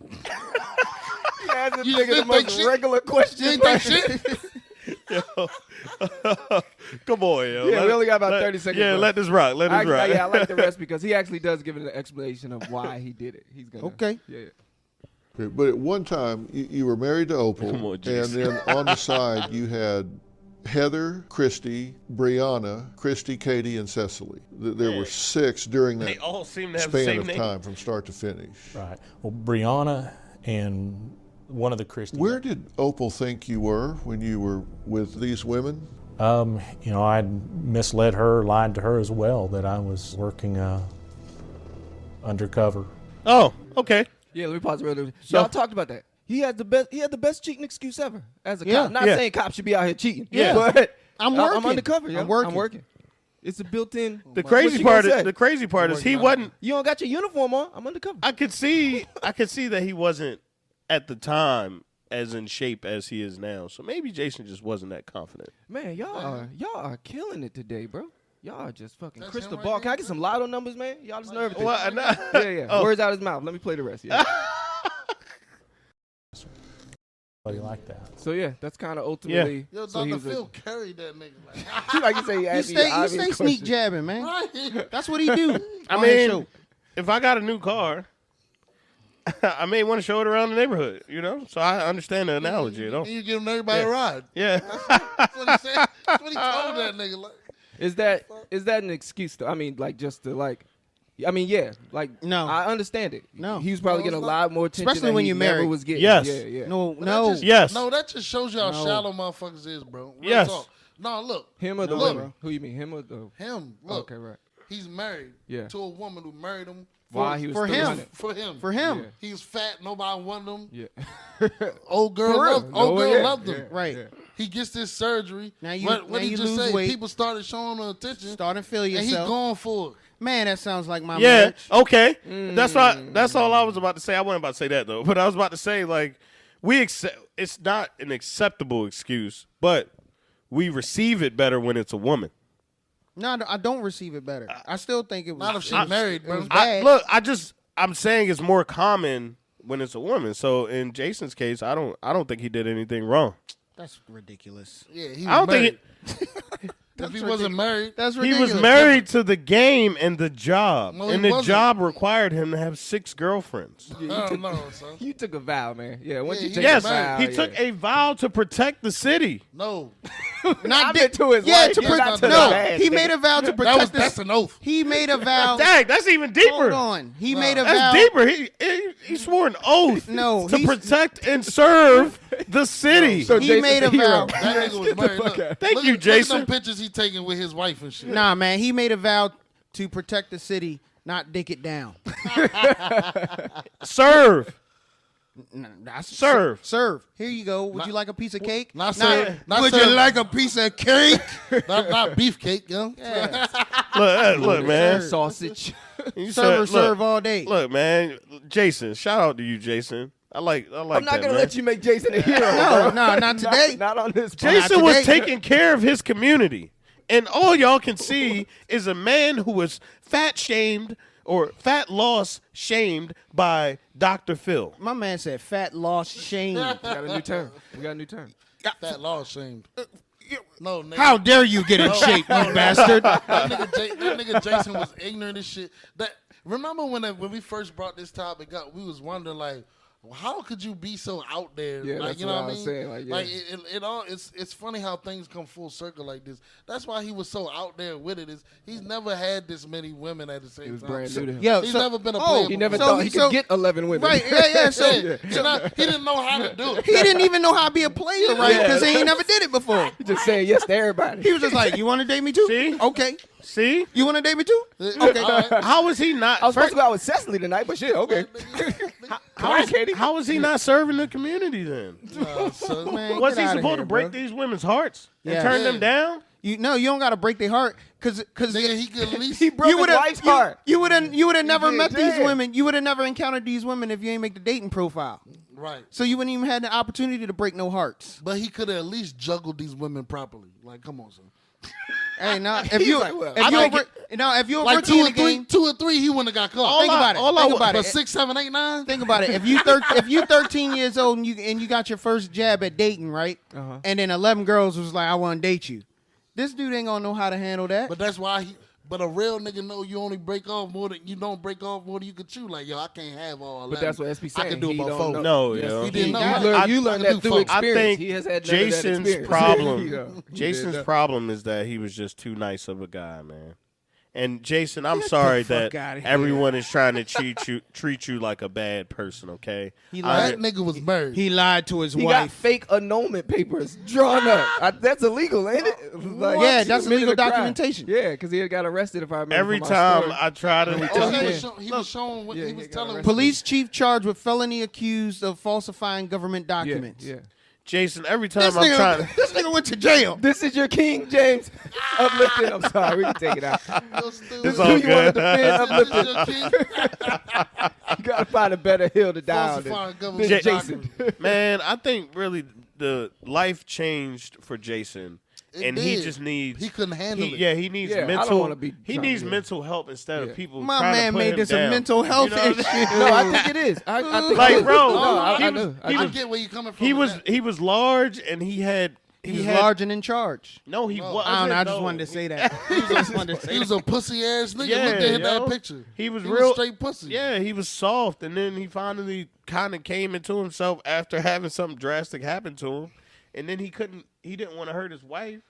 Yeah, that's You the didn't most think shit? regular You question. didn't think shit. Yo. Come on, yo. Yeah, we only got about 30 seconds Yeah, left. let this rock. Let this rock. I like the rest because he actually does give it an explanation of why he did it. He's gonna. Okay. Yeah. Okay, but at one time, you were married to Opal, Come on, and Jason. then on the side, you had Heather, Christy, Brianna, Christy, Katie, and Cecily. There were 6 during They that all seem to have the span same of name. time from start to finish. Right. Well, Brianna and one of the Christians. Where did Opal think you were when you were with these women? I'd misled her, lied to her as well that I was working undercover. Oh, okay. Yeah. Let me pause real quick. So- Y'all talked about that. He had the best cheating excuse ever as a Yeah. cop. Not Yeah. saying cops should be out here cheating. Yeah. But I'm I'm working. undercover. Yo. I'm working. I'm working. It's a built-in. The what crazy you part gonna is say? the crazy part is he wasn't. You don't got your uniform on. I'm undercover. I could see that he wasn't at the time as in shape as he is now. So maybe Jason just wasn't that confident. Man, y'all are killing it today, bro. Y'all are just fucking That's crystal him right ball. Can I there, get some lotto numbers, man? Y'all just nervous. Well, Yeah. Oh. Words out his mouth. Let me play the rest. Yeah. Somebody like that. So yeah, that's kind of ultimately. Yo, so he Dr. was Phil carried that nigga. like you say, he You asked me the stay obvious sneak question. jabbing, man. Right. That's what he do. I on his mean, show. if I got a new car, I may want to show it around the neighborhood. So I understand the analogy. And you giving everybody a ride. Yeah. That's what he said. That's what he told that nigga. Like, Is that an excuse? I mean, like just to like. I mean, yeah, like No. I understand it. No. he was probably No, getting a it's lot more attention, Especially than when he you're never married. was getting. Yes. Yeah. No, that no. just- Yes. No, that just shows you how No. shallow motherfuckers is, bro. Real Yes. talk. No, look. Him or the Look. woman? Who you mean? Him or the? Him. Look. Okay, right. He's married Yeah. to a woman who married him Why he was for still him. running. For him. For him. Yeah. He was fat. Nobody wanted him. Yeah. Old girl For real. loved. Old girl loved him. Right. He gets this surgery. Now you- what now did he you just lose say? weight. People started showing him attention. Start to feel and he yourself. going for it. Man, that sounds like my Yeah. marriage. Okay. That's all I was about to say. I wasn't about to say that though, but I was about to say like we accept. It's not an acceptable excuse, but we receive it better when it's a woman. No, I don't receive it better. I still think it was. Not if she it was- married, it bro. was bad. I'm saying it's more common when it's a woman. So in Jason's case, I don't think he did anything wrong. That's ridiculous. Yeah, he was I don't married. think if he wasn't married, That's he ridiculous. was married to the game and the job, No, he and the wasn't. job required him to have 6 girlfriends. I don't know, son. You took a vow, man. Yeah, once Yeah, you he take Yes, a vow, he took a vow to protect the city. No, Not I meant to his yeah, wife. to He's protect. not to the No, man. he made a vow to protect that's an oath. He made a vow. Dang, that's even deeper. Hold on. He made a vow. That's deeper. He swore an oath No, to he's- protect and serve the city. So He Jason's made a hero. vow. That nigga was married. Look, Thank you, Look Jason. at them pictures he taking with his wife and shit. Nah, man, he made a vow to protect the city, not dick it down. Serve. Serve. Serve. Here you go. Would you like a piece of cake? Not serve. Not Would serve. you like a piece of cake? not beefcake, yo. Yeah. Look, man. Sausage. You Serve, said- serve all day. Look, man. Jason, shout out to you, Jason. I like I'm that, not gonna man. let you make Jason a hero. No, bro. no, not today. Not on this. Jason Not was today. taking care of his community. And all y'all can see is a man who was fat shamed or fat loss shamed by Dr. Phil. My man said fat loss shame. We got a new term. We got a new term. Fat law shamed. No, nigga. How dare you get in shape, you bastard? that nigga Jason was ignorant as shit. Remember when we first brought this topic up, we was wondering like, how could you be so out there? Yeah, like, that's you know what what I I was mean? saying, like, yeah. it all it's funny how things come full circle like this. That's why he was so out there with it. Is he's never had this many women at the same It was time. brand new to him. Yo, He's so- never been a oh, player. He never So thought he- he so- could get 11 women. Right, yeah. So He didn't know how to do it. he didn't even know how to be a player, right? Yeah. Because he ain't never did it before. He just saying yes to everybody. He was just like, "You want to date me too? See? Okay. See? You want to date me too? Okay. All right. How is he not? I was supposed to go out with Cecily tonight, but shit, okay. How is he not serving the community then? Nah, son. Man, Was get he outta supposed here, to break bro. these women's hearts and Yeah. turn Yeah. them down? You don't got to break their heart, because Nigga, he could at least. He broke his wife's heart. You would have never did, met these yeah. women. You would have never encountered these women if you ain't make the dating profile. Right. So you wouldn't even had the opportunity to break no hearts. But he could have at least juggled these women properly. Like, come on, son. Hey, now if He's you like, well, if I you think over, now if you're Like rookie in the game, 2 or 3, he wouldn't have got caught. think about it. Think about But it. 6, 7, 8, 9. Think about it. If you 13 years old and you got your first jab at dating, right? Uh-huh. And then 11 girls was like, "I want to date you." This dude ain't gonna know how to handle that. But that's why But a real nigga know you only break off more than you could chew. Like, yo, I can't have all 11. But that's what SP saying. I can do He about don't 4. know. No, Yes, yo. he didn't know. You learned I can that do through 4. I experience. think He has had none of that Jason's experience. problem. You know, he Jason's did that. problem is that he was just too nice of a guy, man. And Jason, I'm Get the sorry fuck that outta here. everyone is trying to treat you like a bad person. Okay, He That nigga was married. He lied to his He got wife. fake annulment papers drawn up. That's illegal, ain't it? Like, Yeah, he that's committed illegal a crime. documentation. Yeah, because he had got arrested if I remember. every from my time story. I try to, Oh, he Yeah. was showing what Yeah, he he was got telling. arrested. Police chief charged with felony accused of falsifying government documents. Yeah. Jason, every This time I'm trying. this nigga went to jail. This is your King James uplifting. I'm sorry, we can take it out. It's This all is who you want to good. defend uplifting. You gotta find a better hill to die on. Falsifying than government Jason. documents. Man, I think really the life changed for Jason, It and he did. just needs. He couldn't handle it. Yeah, he needs Yeah, I don't mental. wanna be He trying needs to- mental help instead Yeah. of people. My trying man to put made him this down. a mental health You know what I'm saying? issue. No, I think it is. I think Like, it is. bro, No, I he know. I get where you coming from. He with was that. he was large, and he had He was had large and in charge. No, he wasn't. I don't know. I just no. wanted to say that. I just wanted to say He was a pussy ass nigga. Yeah, Look at that yo. picture. He was He real straight pussy. Yeah, he was soft, and then he finally kind of came into himself after having something drastic happen to him, and then he didn't want to hurt his wife,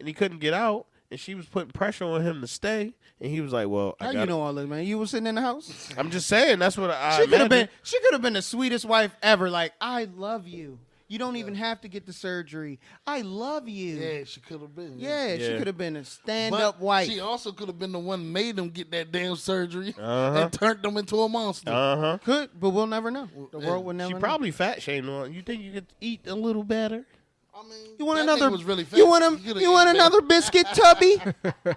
and he couldn't get out, and she was putting pressure on him to stay, and he was like, "Well, How you know all this, man? You was sitting in the house. I'm just saying that's what I She could have imagine. been. She could have been the sweetest wife ever. Like, I love you. You don't even have to get the surgery. I love you. Yeah, she could have been. Yeah, she Yeah. could have been a But stand-up wife. she also could have been the one made them get that damn surgery Uh-huh. and turned them into a monster. Uh-huh. Could, but we'll never know. The world will never She know. probably fat shamed on. You think you could eat a little better? I mean, You want that another? nigga was really fat. You want He coulda You want ate another biscuit, Tubby? better.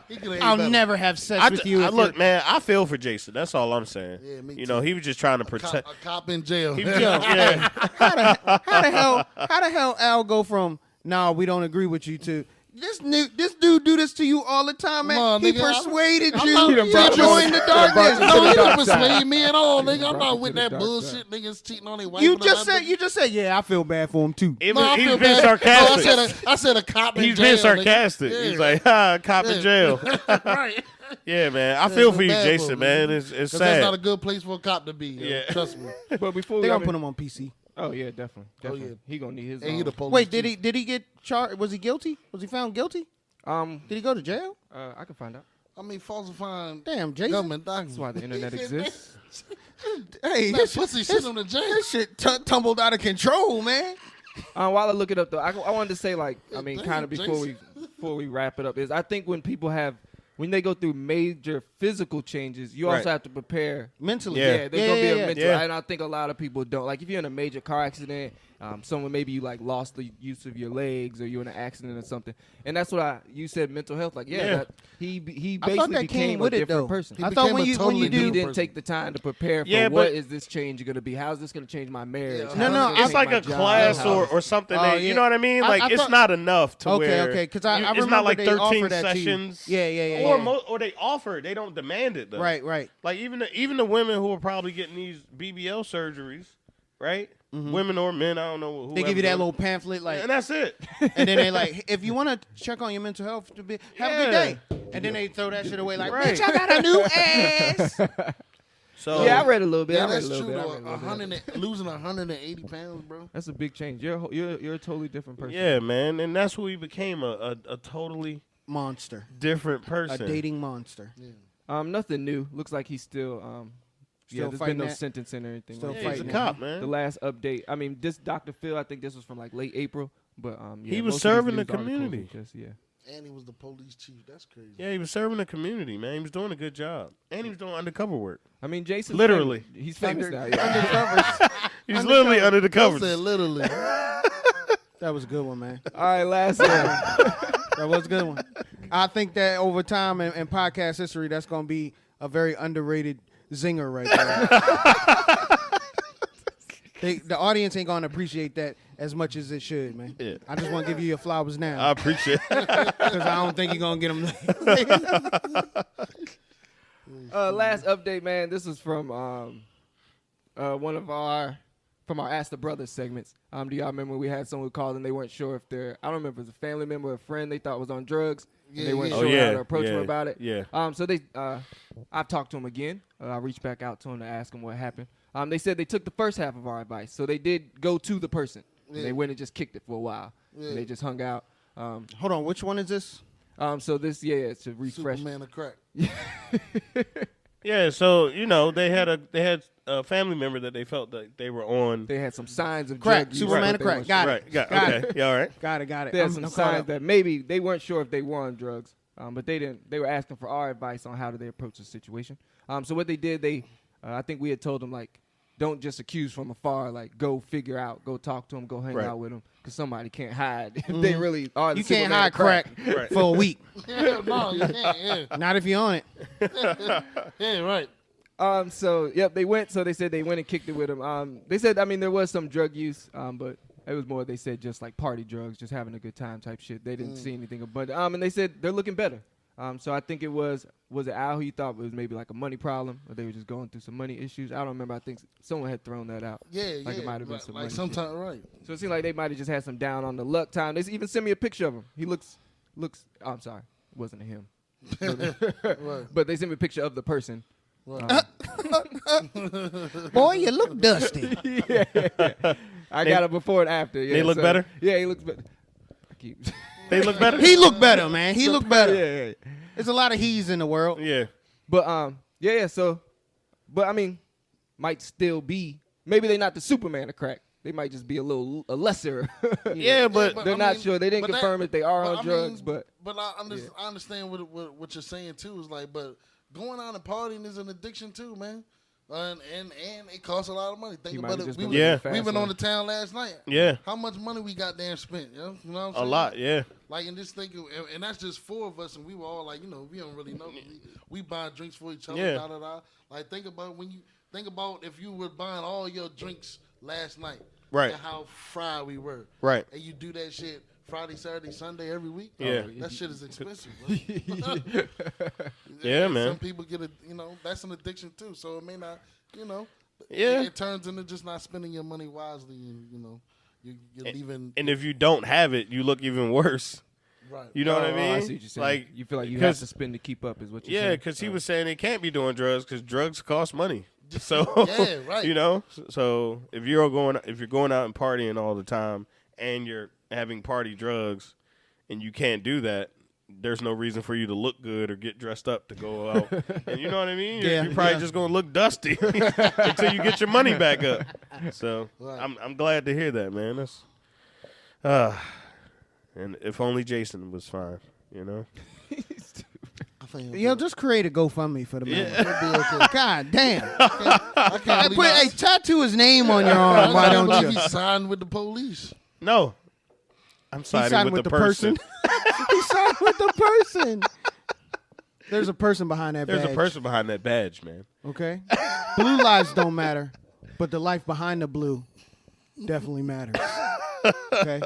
He coulda ate I'll better. never have sex with you. if look, you're- man, I feel for Jason. That's all I'm saying. Yeah, me You too. know, he was just trying to protect. A cop in jail. He was just, yeah. How the hell Al go from nah, we don't agree with you to this dude do this to you all the time, man. Come on, He nigga, persuaded I'm you not- to He done join the darkness. No, he don't dark side. persuade me at all, nigga. I'm brought not you with to the that dark bullshit. Niggas cheating on their wife. You and just all said that. yeah, I feel bad for him too. It No, was, I he's feel been bad. sarcastic. No, I said a cop in He's jail. been nigga. sarcastic. Yeah. He's like, cop in jail. right. Yeah, man. I feel for you, bad for Jason, him, man. It's 'Cause sad. that's not a good place for a cop to be. Yo. Yeah. Trust me. But before They we gonna put him on PC. Oh yeah, definitely. yeah. He gonna need his. Hey, he the police Wait, chief. did he get charged? Was he guilty? Was he found guilty? Did he go to jail? I can find out. I mean, falsifying Damn, Jason. government documents. That's why the internet exists. Hey, That pussy sent him to jail. This shit tumbled out of control, man. While I look it up though, I wanted to say like I mean, Damn, kind of before we wrap it up is I think when people when they go through major physical changes, you Right. also have to prepare Mentally. Yeah. there's gonna be a mental, Yeah. and I think a lot of people don't. Like if you're in a major car accident, someone maybe you like lost the use of your legs, or you're in an accident or something, and that's what you said mental health. Like Yeah. that he I basically thought that became came a with it different though. person. He I thought became when a you totally He different didn't person. take the time to prepare for Yeah, what but- is this change going to be? How's this going to change my marriage? Yeah. How's No, this no, gonna it's change It's like my a job? class How- or something. Oh, That, yeah. You know what I mean? I Like it's thought- not enough to Okay, where. okay, because I it's remember not like they 13 offered that to you. sessions. Yeah. Or they offer. They don't demand it though. Right. Like even the women who are probably getting these BBL surgeries, right? Women or men, I don't know. Mm-hmm. They give you that little pamphlet, like, and that's it. and then they like, if you want to check on your mental health, have a good Yeah. day. And then they throw that shit away, like, Right. bitch, I got a new ass. So Yeah, I read a little bit. Yeah, I read that's a little true. bit. I Though, read a little bit. losing 180 pounds, bro. That's a big change. You're a totally different person. yeah, man, and that's who he became a totally Monster. different A person. dating monster. Nothing new. Looks like he's still Still there's fighting been no that? sentencing or anything. Still like Yeah, he's a fighting that. cop, man. The last update. I mean, this Dr. Phil. I think this was from like late April, but He was most of these serving the news articles community. were just, And he was the police chief. That's crazy. Yeah, he was serving the community, man. He was doing a good job, and he was doing undercover work. I mean, Jason. Literally. He's famous now. Under Yeah. covers. He's literally under the I covers. said literally. That was a good one, man. All right, last one. That was a good one. I think that over time in podcast history, that's going to be a very underrated zinger right there. The audience ain't going to appreciate that as much as it should, man. Yeah. I just want to give you your flowers I now appreciate it. because I don't think you're going to get them. Last update, man. This is from one of our Ask the Brothers segments. Do y'all remember we had someone call and they weren't sure if I don't remember if it was a family member or a friend they thought was on drugs. And they weren't Yeah. sure Oh, yeah. how to approach them Yeah. about it. Yeah. So they, I've talked to them again. I reached back out to them to ask them what happened. They said they took the first half of our advice. So they did go to the person. And Yeah. they went and just kicked it for a while. Yeah. And they just hung out. Hold on, which one is this? So this, it's a refresh. Superman of crack. Yeah, so they had a family member that they felt that they were on. They had some signs of Crack, drug use, Superman but of they crack. weren't Got sure. it. Got Got okay. Yeah, all right. Got it. They had I'm some caught signs up. that maybe they weren't sure if they were on drugs, but they were asking for our advice on how do they approach the situation. So what they did, I think we had told them like, don't just accuse from afar. Like, go figure out, go talk to them, go hang Right. out with them, because somebody can't hide if they really are. The You can't Superman hide of crack. crack for a week. Yeah, no, you can't. Yeah, Not if you're on it. yeah, right. So yep, they went. So they said they went and kicked it with them. They said, I mean, there was some drug use, but it was more. They said just like party drugs, just having a good time type shit. They didn't see anything. But and they said they're looking better. So I think it was it Al who you thought was maybe like a money problem, or they were just going through some money issues. I don't remember. I think someone had thrown that out. Yeah, Like yeah. it might have been like, some like money sometimes, right. So it seemed like they might have just had some down on the luck time. They even sent me a picture of him. He looks. Oh, I'm sorry, it wasn't him. Right. But they sent me a picture of the person. Right. Boy, you look dusty. I got it before and after. Yeah, They look better? Yeah, he looks better. I keep. They look better. He look better, man. He look better. yeah. There's a lot of he's in the world. Yeah. But yeah. So, but I mean, might still be. Maybe they're not the Superman of crack. they might just be a lesser. Yeah, but they're I not mean, sure. They didn't but confirm if they are on I drugs, mean, but I understand what you're saying too. Is like, but going out and partying is an addiction too, man. And it costs a lot of money. Think about it. We went on the town last night. Yeah. How much money we goddamn spent? You know what I'm a saying? lot, yeah. Like, and just think, and that's just 4 of us, and we were all like, we don't really know. We buy drinks for each other. Yeah. Da, da, da. Like, think about if you were buying all your drinks last night. Right. And how fried we were. Right. And you do that shit Friday, Saturday, Sunday every week. Yeah. That shit is expensive, bro. Yeah, man. Some people get that's an addiction too. So it may not, Yeah. It turns into just not spending your money wisely, and you're leaving. And if you don't have it, you look even worse. Right. You know what I Oh, mean? I see what you're saying. Like, You feel like you have to spend to keep up, is what you're yeah, saying. because he was saying they can't be doing drugs because drugs cost money. So Yeah, right. So if you're going out and partying all the time and you're having party drugs and you can't do that, there's no reason for you to look good or get dressed up to go out. And you know what I mean? You're probably just gonna look dusty until you get your money back up. So Right. I'm glad to hear that, man. That's and if only Jason was fine, I think Yo, just create a GoFundMe for the man. it'll be okay. God damn. I can't believe Tattoo his name on your arm. Why don't you? He signed with the police. No. I'm He siding signed with the person. He signed with the person. There's a person behind that There's badge. a person behind that badge, man. Okay? Blue lives don't matter, but the life behind the blue definitely matters. Okay?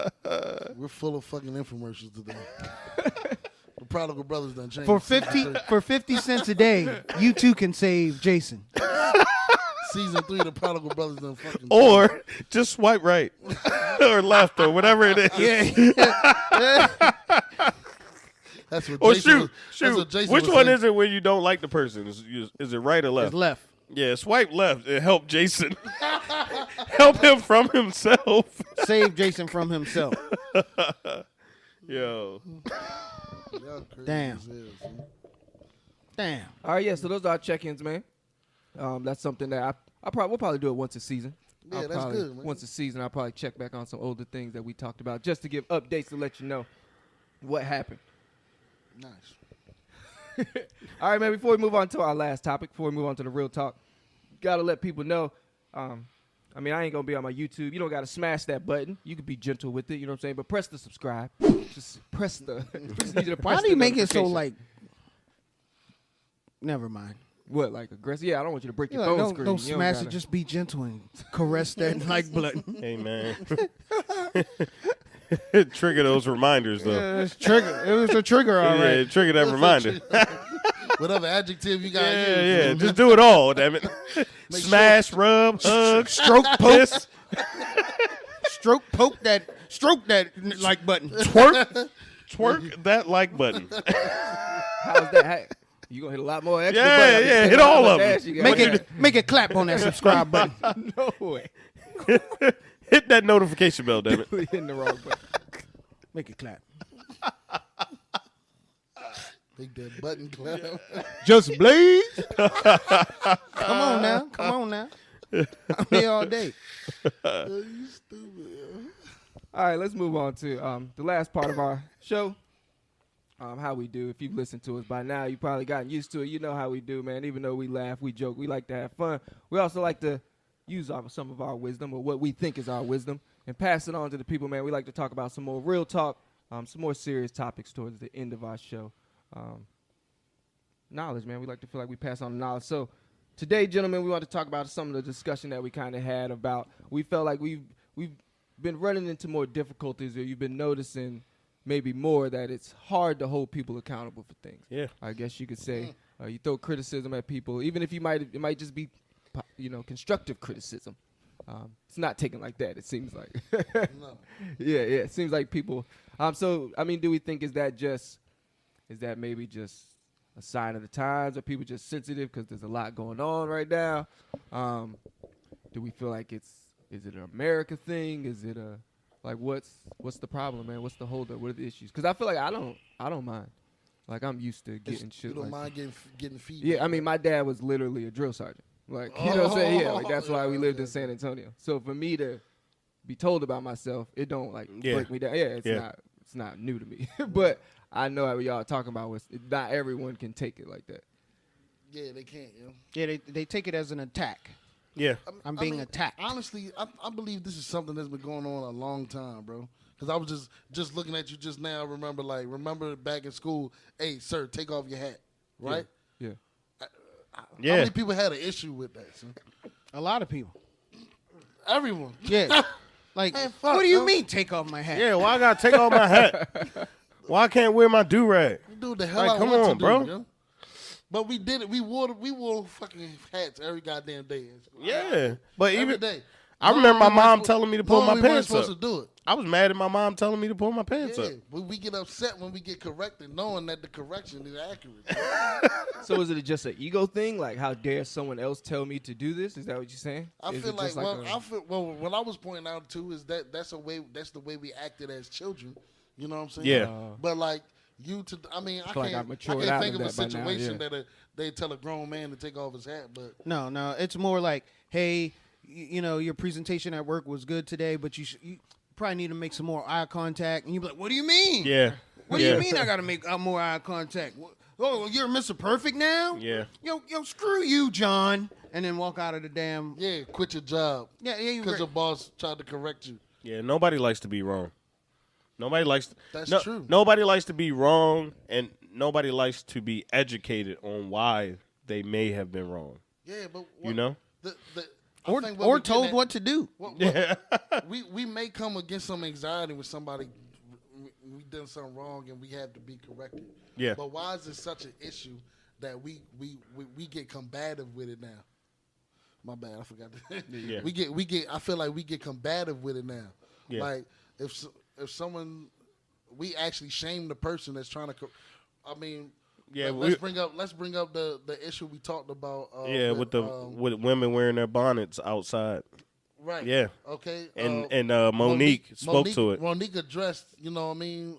We're full of fucking infomercials today. The Prodigal Brothers done changed. For 50 cents a day, you too can save Jason. Season 3, the Prodigal Brothers done fucking. Or just swipe right or left or whatever it is. Yeah. That's what Or Jason shoot. was, Jason Which was one saying. is it when you don't like the person? Is it right or left? It's left. Yeah, swipe left. It help Jason. Help him from himself. Save Jason from himself. Yo. Y'all crazy Damn. as hell, son. Damn. All right, yeah. So those are our check-ins, man. That's something that we'll probably do it once a season. Yeah, I'll that's probably, good, man. Once a season, I'll probably check back on some older things that we talked about, just to give updates to let you know what happened. Nice. All right, man. Before we move on to our last topic, before we move on to the real talk, gotta let people know. I mean, I ain't gonna be on my YouTube. You don't gotta smash that button. You can be gentle with it. You know what I'm saying? But press the subscribe. Just press the. Just need you to Why press do you the make it so notification. like? Never mind. What, like aggressive? Yeah, I don't want you to break your Like, phone don't screen. don't You smash gotta- it. Just be gentle and caress that like button. Hey, man. Trigger those reminders, though. Yeah, it's trigger. It was a trigger, all Yeah, right. trigger that reminder. Whatever adjective you got. Yeah. Just do it all, damn it. Smash, rub, hug, Stroke, poke, kiss, stroke that like button. twerk that like button. How's that? You gonna hit a lot more extra Yeah, buttons. yeah, You hit got all how of much them. ass you got. Make it clap on that subscribe button. No way. Hit that notification bell, damn it. Hitting the wrong button. Make it clap. Make that button clap. Just blaze. Come on now. I'm here all day. You stupid. All right, let's move on to the last part of our show. How we do. If you've listened to us by now, you've probably gotten used to it. You know how we do, man. Even though we laugh, we joke, we like to have fun. We also like to use some of our wisdom, or what we think is our wisdom, and pass it on to the people, man. We like to talk about some more real talk, some more serious topics towards the end of our show. Knowledge, man. We like to feel like we pass on the knowledge. So today, gentlemen, we want to talk about some of the discussion that we kind of had about. We felt like we've been running into more difficulties, or you've been noticing maybe more that it's hard to hold people accountable for things. Yeah. I guess you could say you throw criticism at people, even if it might just be, constructive criticism. It's not taken like that. It seems like. No. Yeah. It seems like people. So I mean, do we think is that maybe just a sign of the times? Are people just sensitive because there's a lot going on right now? Do we feel like is it an America thing? Is it what's the problem, man? What's the holdup? What are the issues? Because I feel like I don't mind. Like I'm used to getting shit. You don't like mind getting feedback. Yeah, I mean, my dad was literally a drill sergeant. Like, you know what I'm saying? Yeah, like that's why we lived in San Antonio. So for me to be told about myself, it don't like break me down. Yeah, it's not new to me. But I know what y'all talking about was not everyone can take it like that. Yeah, they can't. Yeah, they take it as an attack. Yeah, I'm being attacked. Honestly, I believe this is something that's been going on a long time, bro. Because I was just looking at you just now. Remember back in school. Hey, sir, take off your hat, right? Yeah. How many people had an issue with that, son? A lot of people. Everyone. Yeah. Like, Man, fuck, what do you bro. mean take off my hat? yeah. Why I gotta take off my hat? Why I can't wear my durag? You do the hell Like, I come want on, to do, bro. yo. But we did it. We wore fucking hats every goddamn day. Yeah, but Every even day. I remember my mom telling me to pull we my weren't pants supposed up. to do it. I was mad at my mom telling me to pull my pants Yeah, up. but we get upset when we get corrected, knowing that the correction is accurate. So is it just an ego thing? Like, how dare someone else tell me to do this? Is that what you're saying? I Is feel it like, just what I was pointing out too is that's the way we acted as children. You know what I'm saying? Yeah. But like I feel like I've can't matured out think of of a that by now, situation yeah. that they tell a grown man to take off his hat. But No, it's more like, hey, your presentation at work was good today, but you probably need to make some more eye contact. And you be like, what do you mean? Yeah. What do you mean I got to make more eye contact? Oh, you're Mr. Perfect now? Yeah. Yo, screw you, John. And then walk out of the damn. yeah, quit your job. Yeah, Because your boss tried to correct you. Yeah, nobody likes to be wrong. Nobody likes. That's true. Nobody likes to be wrong, and nobody likes to be educated on why they may have been wrong. Yeah, but You know? Or told what to do. We may come against some anxiety with somebody. We done something wrong and we have to be corrected. Yeah. But why is it such an issue that we get combative with it now? My bad, I forgot. Yeah. We get. I feel like we get combative with it now. Yeah. Like if someone, we actually shame the person that's trying to. Yeah, let's bring up the issue we talked about. With women wearing their bonnets outside. Right. Yeah. Okay. And Monique spoke to it. Monique addressed, you know what I mean?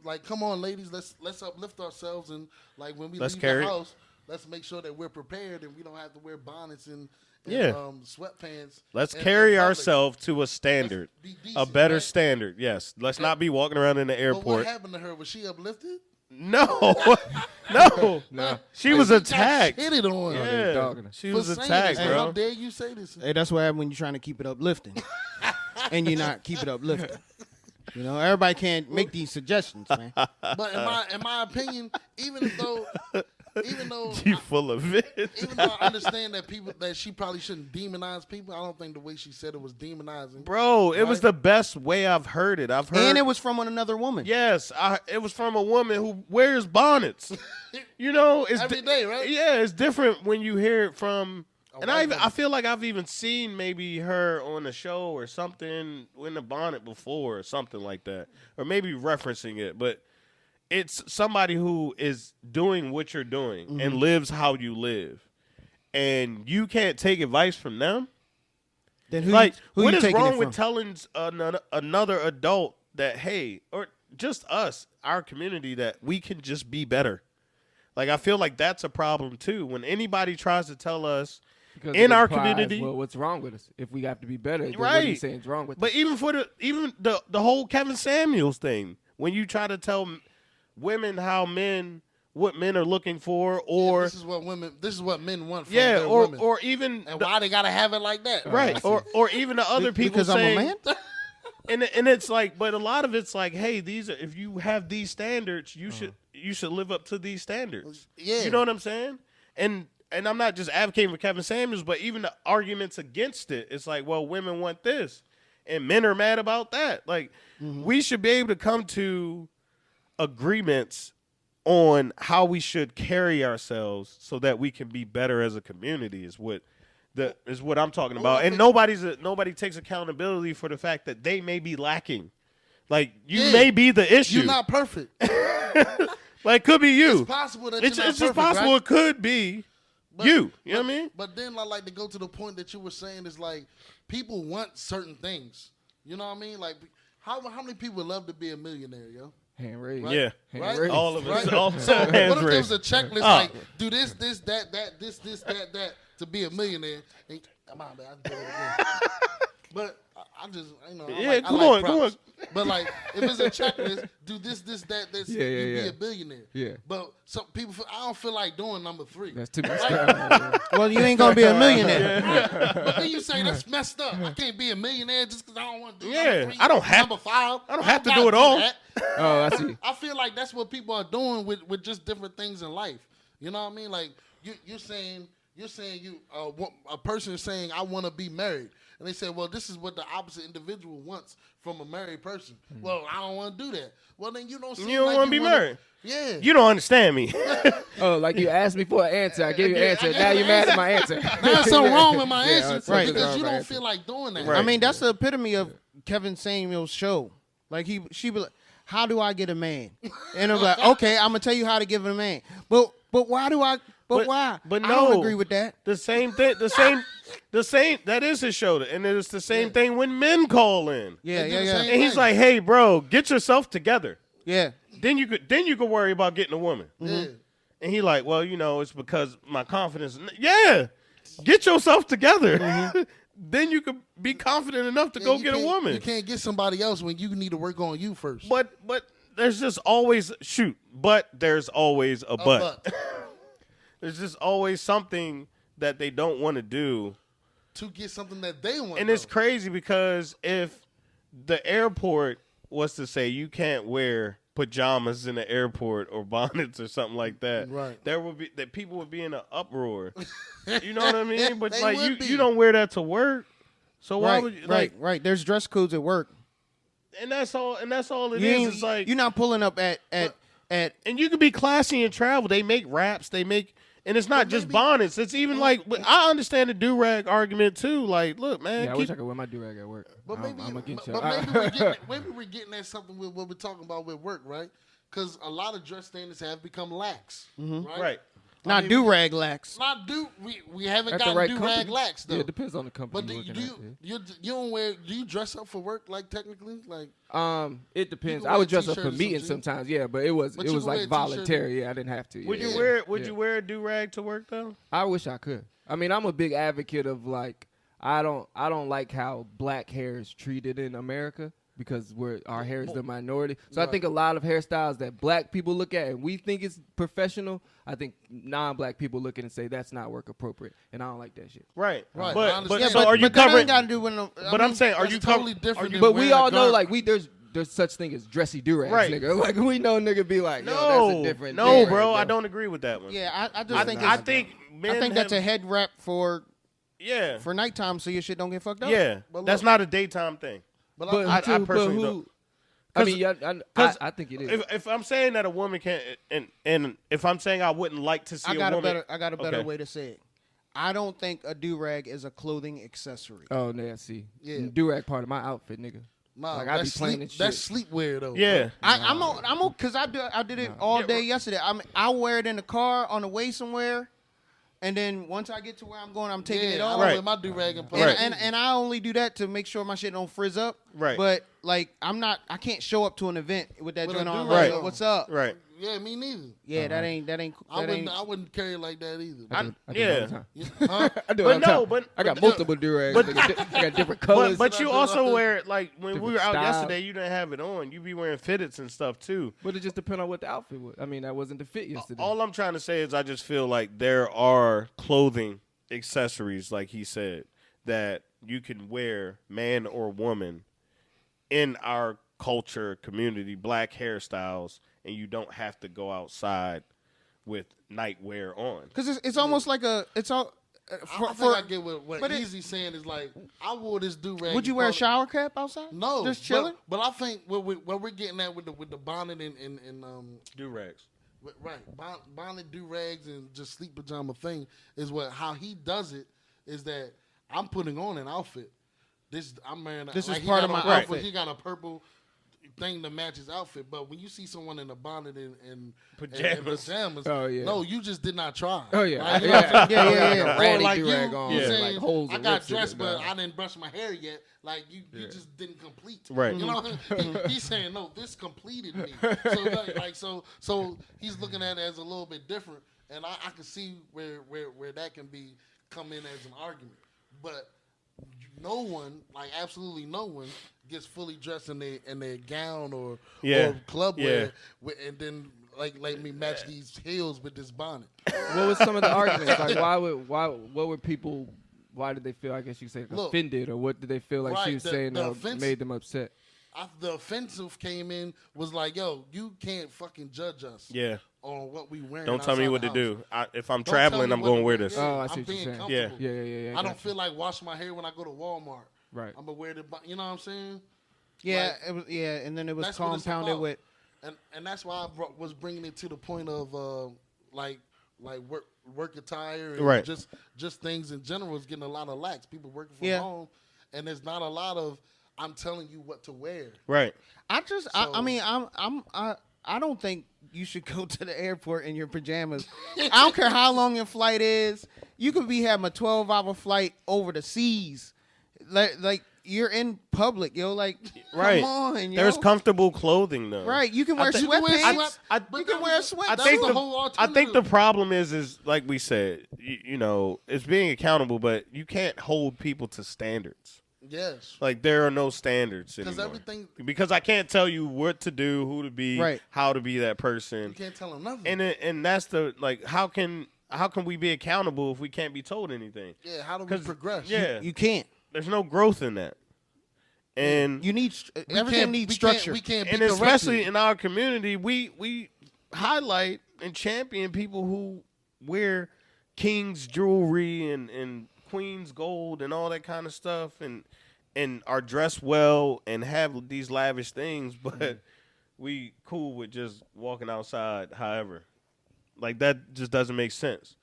Like, come on, ladies, let's uplift ourselves, and like when we leave the house, let's make sure that we're prepared and we don't have to wear bonnets and sweatpants. Let's carry ourselves to a standard, be decent, a better right? standard. Yes. Let's not be walking around in the But airport. what happened to her? Was she uplifted? No. No. She was attacked. Hit it on. Yeah. She was attacked, Hey, bro. how dare you say this? Hey, that's what happens when you're trying to keep it uplifting. And you're not keep it uplifting. Everybody can't make these suggestions, man. But in my opinion, even though You full of it. even though I understand that she probably shouldn't demonize people, I don't think the way she said it was demonizing. Bro, it was the best way I've heard it. And it was from another woman. Yes, it was from a woman who wears bonnets. It's Every day, right? Yeah, it's different when you hear it from. And white woman. I feel like I've even seen maybe her on a show or something in a bonnet before or something like that, or maybe referencing it. But it's somebody who is doing what you're doing and lives how you live, and you can't take advice from them. Then What you is taking wrong it with from? telling another adult that, hey, or just us, our community, that we can just be better? Like, I feel like that's a problem too. When anybody tries to tell us Because in it our implies, community, well, what's wrong with us? If we have to be better, then right? what are you saying is wrong with us? But even for the whole Kevin Samuels thing, when you try to tell women what men are looking for, or this is what men want from yeah, their or women. or even And why they gotta have it like that? right, or even the other people Because saying, I'm a man? and it's like, but a lot of it's like, hey, if you have these standards, you should live up to these standards. Yeah. You know what I'm saying? And I'm not just advocating for Kevin Samuels, but even the arguments against it, it's like, well, women want this, and men are mad about that. Like, we should be able to come to agreements on how we should carry ourselves so that we can be better as a community. Is what I'm talking about. And nobody takes accountability for the fact that they may be lacking. Like, you may be the issue. You're not perfect. Like, it could be you. It's possible that It's you're not just perfect, possible right? it could be you. You know what I mean? But then I like to go to the point that you were saying is like people want certain things. You know what I mean? Like how many people love to be a millionaire, yo? Hand raised. Yeah. Hand Right? raised. All of it. Right? All So what hands if there was raised. a checklist like do this, that to be a millionaire? And, come on, man, I can do it again. But I just, you know, Yeah, I like come on. props. But like, if it's a checklist, do this, that, this, Yeah, you yeah. be a billionaire. Yeah. But some people, I don't feel like doing number 3. That's too much stuff. Well, you ain't gonna be a millionaire. But then you say that's messed up. I can't be a millionaire just because I don't want to do Yeah, number 3. I don't have- number 5. I don't have to gotta do it all. that. Oh, I see. I feel like that's what people are doing with just different things in life. You know what I mean? Like you're saying a person is saying I want to be married, and they say, well, this is what the opposite individual wants from a married person. Well, I don't want to do that. Well, then you don't. You don't want to be married. Yeah. You don't understand me. Oh, like you asked me for an answer. I gave you an answer. Now you're mad at my answer. There's something wrong with my Yeah, answer something's because wrong you with my don't answer. feel like doing that. Right. I mean, that's the epitome of Kevin Samuel's show. Like she be like, how do I get a man? And I'm like, okay, I'm gonna tell you how to give a man. But why do I? But why? But I no, don't agree with that. The same thing. The same. That is his show, and it's the same thing when men call in. Yeah, They do yeah, the yeah, same And he's like, "Hey, bro, get yourself together. yeah. Then you could worry about getting a woman." Yeah. And he like, "Well, you know, it's because my confidence." Yeah, get yourself together. Then you could be confident enough to go You get a can't- woman. You can't get somebody else when you need to work on you first. But there's just always but there's always a but. But There's just always something that they don't want to do. to get something that they want. And it's crazy because if the airport was to say you can't wear pajamas in the airport or bonnets or something like that, Right. there would be that people would be in an uproar. You know what I mean? But They like would be. you don't wear that to work. So why Right, would you like right. There's dress codes at work. and that's all it You is. ain't, It's like you're not pulling up at and you can be classy and travel. They make wraps, and it's not But just maybe- bonnets. It's even like I understand the do-rag argument too. Like, look, man, Yeah, I wish I could wear my durag at work. But maybe, I'm against but y'all. maybe we're getting at something with what we're talking about with work, right? Because a lot of dress standards have become lax, right. not do rag lax. Not we haven't At the gotten right do company. rag lax though. Yeah, it depends on the company. But do you're working you at, you don't wear? Do you dress up for work? Like technically, like It depends. can I wear would a dress up t-shirt for or some meetings jeans. sometimes, yeah, but it was But you can wear a like t-shirt. voluntary. Yeah, I didn't have to. Would yeah. you wear a do-rag to work though? I wish I could. I mean, I'm a big advocate of like I don't like how black hair is treated in America because our hair is the minority. So I think a lot of hairstyles that black people look at and we think is professional, I think non-black people look at it and say that's not work appropriate, and I don't like that shit. Right. Right, I But understand. so are you but that covering? ain't got to do with no. But I'm saying, are that's you totally covering? different than But we wearing all a know garment. like there's such thing as dressy durags, Right. nigga. Like we know nigga be like, yo, that's a different. no, thing, bro, I don't agree with that one. Yeah, I just think I it's, think men I think that's have- a head wrap for yeah, nighttime so your shit don't get fucked up. yeah. But That's look- not a daytime thing. But But, I who- personally but don't. who? I mean, yeah, I think it is. If I'm saying that a woman can't, and if I'm saying I wouldn't like to see I got a woman, I got a better Okay. way to say it. I don't think a do rag is a clothing accessory. Oh, yeah, see. Yeah. Durag part of my outfit, nigga. nah, like, I be that's playing sleep, and that's shit. sleepwear though. yeah, I'm on because I did it all day yesterday. I wear it in the car on the way somewhere, and then once I get to where I'm going, I'm taking Yeah, it I off. don't Right. wear my do rag in And, public. and I only do that to make sure my shit don't frizz up. Right. But like I can't show up to an event with that With a joint on. do-rag Like, on. what's up? right. Yeah, me neither. Yeah, that ain't I wouldn't carry it like that either. I do it all the yeah. time. Huh? I do it But all the no, time. but- I got but- multiple durags. but- nigga. I got different colors. But you I do also like wear like when we different were out style. yesterday, you didn't have it on. You be wearing fitteds and stuff too. But it just depends on what the outfit was. I mean, that wasn't the fit yesterday. All I'm trying to say is I just feel like there are clothing accessories, like he said, that you can wear, man or woman, in our culture, community, black hairstyles, and you don't have to go outside with nightwear on. Because it's almost like it's all. I think I get what but it- Easy's saying is like I wore this do rag. Would you wear a shower cap outside? No, just chilling. But I think what we're getting at with the bonnet and Do-rags. right bonnet do rags and just sleep pajama thing is how he does it is that I'm putting on an outfit. I'm wearing. This like is he part got of my on purple- outfit. He got a purple thing to match his outfit, but when you see someone in a bonnet and Pajamas. Oh, yeah. no, you just did not try. Oh, yeah. Like, Yeah. Yeah, yeah, Like yeah. a ratty Or like durag you, on. you Yeah. saying, Like holes I and got rips in dressed, it. but Nah. I didn't brush my hair yet. Like you just didn't complete. Right. You know, he's saying no. This completed me. So he's looking at it as a little bit different, and I can see where that can come in as an argument. But no one, like absolutely no one, gets fully dressed in their gown or club wear, and then let me match these heels with this bonnet. What was some of the arguments? Like, what were people? Why did they feel? I guess you could say offended, or what did they feel like she was saying that made them upset? The offensive came in was like, yo, you can't fucking judge us. Yeah. On what we wearing. Don't tell me what to do. If I'm traveling, I'm going to wear this. Oh, I see what you're saying. Yeah. I don't feel like washing my hair when I go to Walmart. Right. I'm gonna wear the. You know what I'm saying? Yeah. It was. Yeah. And then it was compounded with. And that's why I was bringing it to the point of like work attire and just things in general is getting a lot of lax. People working from home, and there's not a lot of I'm telling you what to wear. Right. I don't think you should go to the airport in your pajamas. I don't care how long your flight is. You could be having a 12-hour flight over the seas, like. You're in public, yo. Like, come on, yo. There's comfortable clothing, though. Right, you can wear sweatpants. You can wear sweatpants. I think the problem is like we said, it's being accountable, but you can't hold people to standards. Yes. Like, there are no standards anymore. Because I can't tell you what to do, who to be, how to be that person. You can't tell them nothing. And that's how can we be accountable if we can't be told anything? Yeah, how do we progress? Yeah. You can't. There's no growth in that. And you need everything needs structure. We can't and especially in our community, we highlight and champion people who wear king's jewelry and queen's gold and all that kind of stuff and are dressed well and have these lavish things, but we cool with just walking outside however. Like, that just doesn't make sense.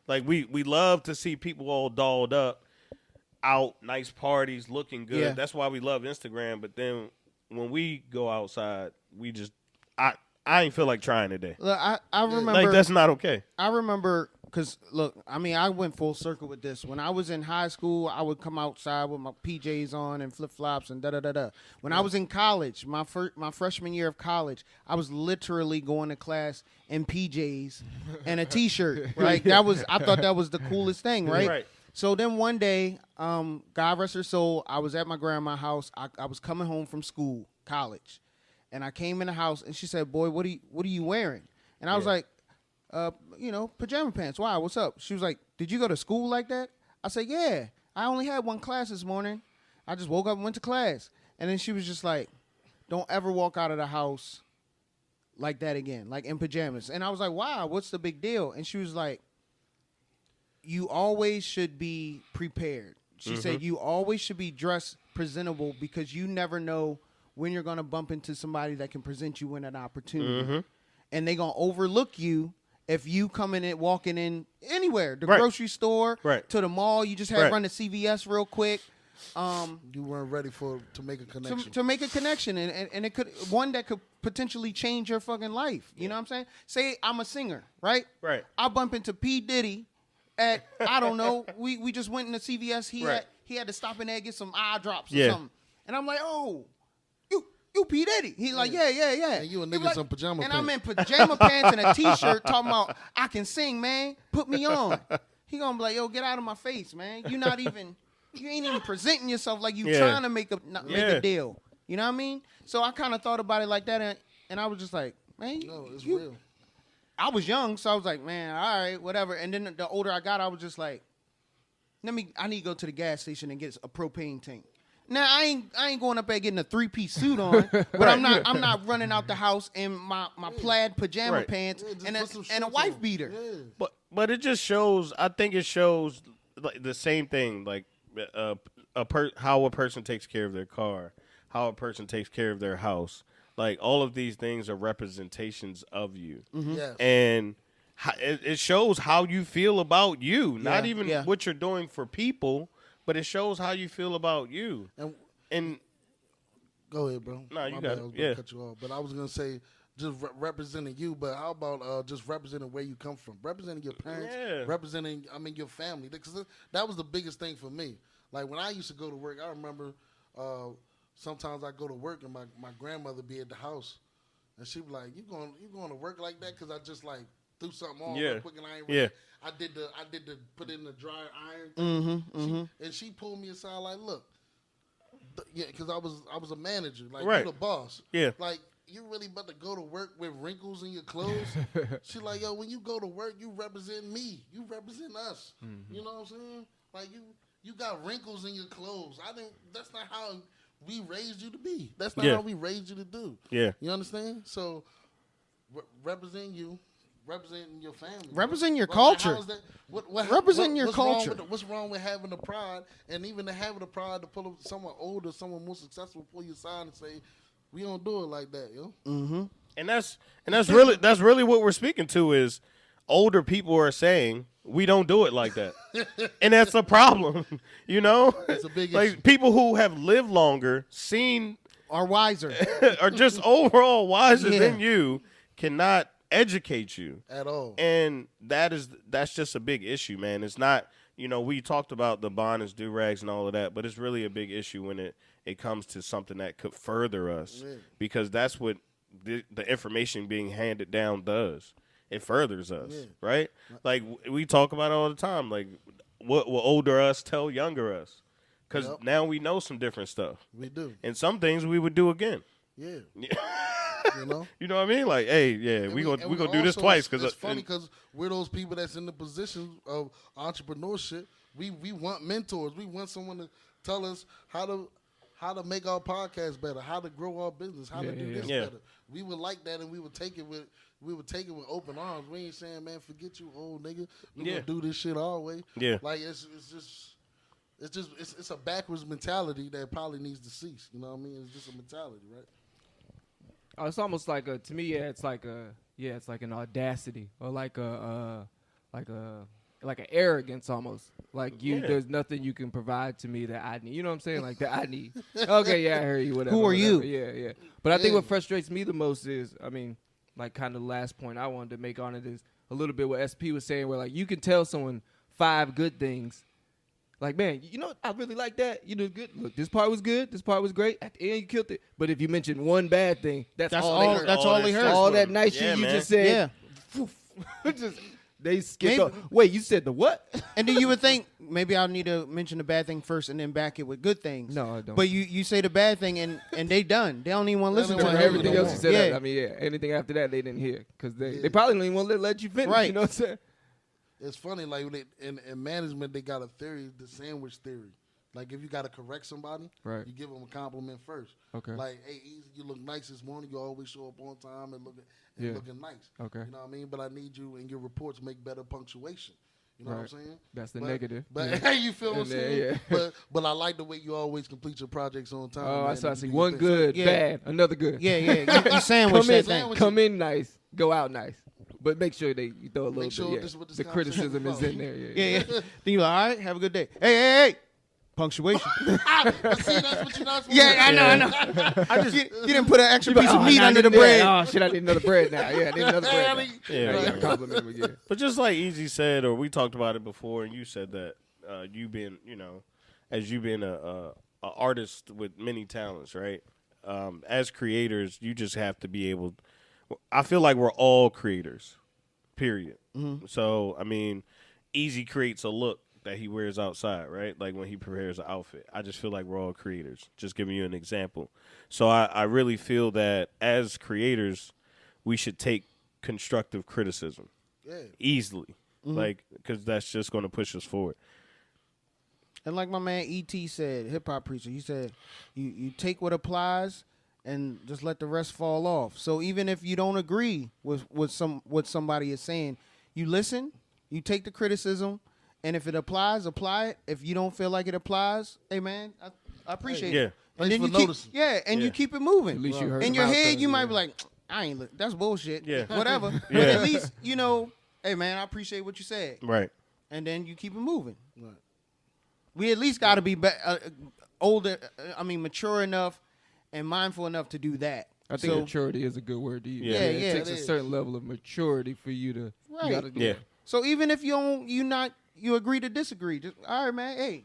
Like, we love to see people all dolled up, out, nice parties, looking good. Yeah. That's why we love Instagram. But then when we go outside, we just I ain't feel like trying today. Look, I remember, like, that's not okay. I remember because look, I mean, I went full circle with this. When I was in high school, I would come outside with my PJs on and flip flops and da da da da. When I was in college, my freshman year of college, I was literally going to class in PJs and a T-shirt. Like, I thought that was the coolest thing, right? Right. So then one day, God rest her soul, I was at my grandma's house. I was coming home from school, college, and I came in the house, and she said, "Boy, what are you wearing?" And I was like, pajama pants. Why? What's up? She was like, "Did you go to school like that?" I said, "Yeah. I only had one class this morning. I just woke up and went to class." And then she was just like, "Don't ever walk out of the house like that again, like in pajamas." And I was like, "Wow, what's the big deal?" And she was like, "You always should be prepared." She said, "You always should be dressed presentable because you never know when you're going to bump into somebody that can present you with an opportunity. And they're going to overlook you if you coming in, walking in anywhere, the grocery store, to the mall. You just had to run to CVS real quick. You weren't ready to make a connection. To make a connection, and it could one that could potentially change your fucking life. You know what I'm saying? Say I'm a singer, right? Right. I bump into P. Diddy at, I don't know, we just went into CVS. He had to stop in there and get some eye drops or something. And I'm like, "Oh, you P. Diddy." He's like, yeah. And you a nigga in some pajama pants. And I'm in pajama pants and a T-shirt talking about, "I can sing, man. Put me on." He gonna be like, "Yo, get out of my face, man. You ain't even presenting yourself like you trying to make a deal." You know what I mean? So I kind of thought about it like that, and I was just like, man, no, it's real. I was young, so I was like, man, all right, whatever. And then the older I got, I was just like, I need to go to the gas station and get a propane tank. Now I ain't going up there getting a 3-piece suit on, but I'm not running out the house in my plaid pajama pants and a wife beater. Yeah. But it just shows. I think it shows like the same thing, like how a person takes care of their car, how a person takes care of their house. Like, all of these things are representations of you. Yes. And it shows how you feel about you, not even what you're doing for people, but it shows how you feel about you. And go ahead, bro. No, you got it. I was gonna cut you off, but I was gonna say just representing you. But how about just representing where you come from, representing your parents, representing your family? Because that was the biggest thing for me. Like, when I used to go to work, I remember sometimes I go to work and my grandmother be at the house, and she be like, "You going to work like that?" Because I just like threw something on Yeah. real quick, and I ain't really, I did the put in the dry iron thing. And she pulled me aside like, look, because I was a manager, like you the boss. Yeah. Like, you really about to go to work with wrinkles in your clothes? She like, yo, when you go to work, you represent me. You represent us. You know what I'm saying? Like, you got wrinkles in your clothes. That's not how we raised you to be. That's not how we raised you to do. Yeah. You understand? So, represent you. Representing your family. Represent your culture. Represent your culture. What's wrong with having the pride, and even to having the pride to pull up someone older, someone more successful, pull you aside and say, we don't do it like that, yo. Mm-hmm. And that's really what we're speaking to is older people are saying we don't do it like that, and that's a problem. You know, it's a big like issue. People who have lived longer, seen, are wiser, are just overall wiser than you, cannot educate you at all, and that's just a big issue, man. It's not, we talked about the bonnets, durags, and all of that, but it's really a big issue when it comes to something that could further us, because that's what the information being handed down does. It furthers us, right? Like we talk about it all the time. Like what will older us tell younger us? Because now we know some different stuff. We do, and some things we would do again. Yeah. You know what I mean? Like, hey, we gonna do this twice. Because it's funny because we're those people that's in the position of entrepreneurship. We want mentors. We want someone to tell us how to make our podcast better, how to grow our business, how to do this better. We would like that, and we would take it with open arms. We ain't saying, man, forget you, old nigga. We gonna do this shit our way. Yeah, like it's a backwards mentality that probably needs to cease. You know what I mean? It's just a mentality, right? Oh, it's almost like to me, it's like an audacity or like an arrogance almost. Like there's nothing you can provide to me that I need. You know what I'm saying? Like that I need. Okay, I hear you. Whatever. Who are you? Yeah. But I think what frustrates me the most is, like kind of the last point I wanted to make on it is a little bit what SP was saying, where like you can tell someone 5 good things. Like, man, I really like that. You did good. Look, this part was good. This part was great. At the end, you killed it. But if you mention one bad thing, that's all they heard. That's all they heard. All that nice shit you just said. Yeah. They skipped up. Wait, you said the what? And then you would think, maybe I'll need to mention the bad thing first and then back it with good things. No, I don't. But you say the bad thing and they done. They don't even want to listen to it. Everything else you said, anything after that, they didn't hear. Because they probably don't even want to let you finish. Right. You know what I'm saying? It's funny, like in management, they got a theory, the sandwich theory. Like if you got to correct somebody, you give them a compliment first. Okay. Like, hey, Eazy, you look nice this morning. You always show up on time and looking nice. Okay. You know what I mean? But I need you in your reports make better punctuation. You know what I'm saying? That's the negative. But hey, you feel what I'm saying? Yeah. But I like the way you always complete your projects on time. Oh, I see. One good, bad, another good. Yeah. You sandwich that thing. Come in nice, go out nice. But make sure you throw a little bit. The criticism is in there. Yeah. Then you're like, all right, have a good day. Hey. Punctuation. See, that's what you're not supposed to do. I know. You didn't put an extra piece of meat under the bread. Oh, shit, I need another bread now. Yeah, I need another bread now. Compliment him again. But just like Eazy said, or we talked about it before, and you said that you being, as you being a artist with many talents, right? As creators, you just have to be able. I feel like we're all creators, period. Mm-hmm. So, Eazy creates a look that he wears outside, right? Like when he prepares an outfit. I just feel like we're all creators. Just giving you an example. So I really feel that as creators, we should take constructive criticism easily, because that's just going to push us forward. And like my man E.T. said, hip-hop preacher, he said, you take what applies and just let the rest fall off. So even if you don't agree with what somebody is saying, you listen, you take the criticism, and if it applies, apply it. If you don't feel like it applies, hey man, I appreciate it. And then you keep it moving. At least you heard in your head, you might be like, that's bullshit. Yeah. Whatever. But at least hey man, I appreciate what you said. Right. And then you keep it moving. Right. We at least got to be older. Mature enough and mindful enough to do that. I think maturity is a good word to use. Yeah, it takes a certain level of maturity for you to. Right. You gotta do that. So even if you agree to disagree, just all right, man. Hey,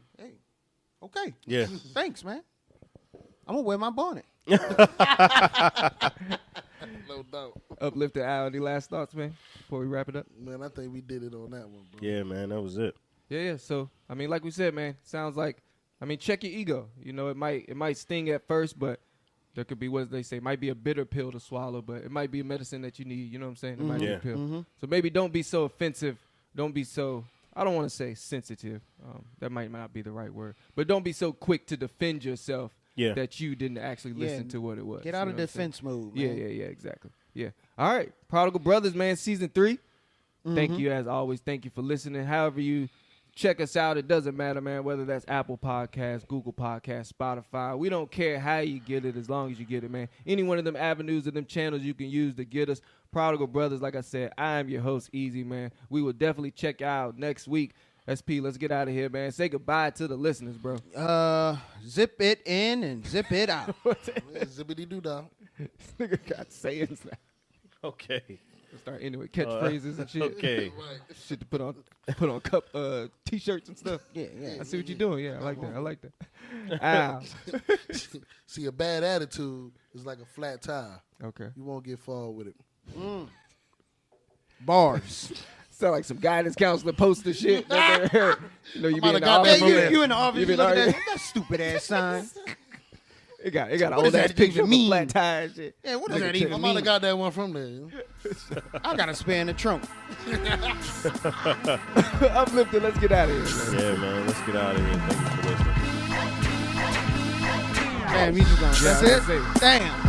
okay. Yeah. Thanks, man. I'm gonna wear my bonnet. No doubt. Uplifted Al, any last thoughts, man, before we wrap it up? Man, I think we did it on that one, bro. Yeah, man, that was it. Yeah. So, I mean, like we said, man, sounds like, I mean, check your ego. You know, it might sting at first, but there could be, what they say, might be a bitter pill to swallow, but it might be a medicine that you need. You know what I'm saying? It might be a pill. So maybe don't be so offensive. Don't be so, I don't want to say sensitive. That might not be the right word. But don't be so quick to defend yourself that you didn't actually listen to what it was. Get out of defense mode, man. Yeah, exactly. Yeah. All right. Prodigal Brothers, man, season 3. Thank you, as always. Thank you for listening. However you check us out, it doesn't matter, man, whether that's Apple Podcasts, Google Podcasts, Spotify. We don't care how you get it as long as you get it, man. Any one of them avenues of them channels you can use to get us. Prodigal Brothers, like I said, I am your host, Eazy, man. We will definitely check you out next week. SP, let's get out of here, man. Say goodbye to the listeners, bro. Zip it in and zip it out. Zippity-doo-dah. This nigga got sayings now. Okay. Start anyway, catchphrases and shit. Okay. Shit to put on cup t-shirts and stuff. Yeah. I see what you're doing. Yeah, I like that. Ow. See, a bad attitude is like a flat tire. Okay. You won't get far with it. Bars. Sound like some guidance counselor poster shit. That they heard. You know, you be in the got office. that. You in the office, you been look at arguing. that stupid ass sign. It got an What does old ass that picture of even a mean? flat tire and shit. Yeah, what does that I even might mean? have got that one from there. I got a spare in the trunk. Uplifted, let's get out of here, man. Yeah, man, let's get out of here. Thank you for listening. Damn, you just gone. Yeah, That's that's it? Damn.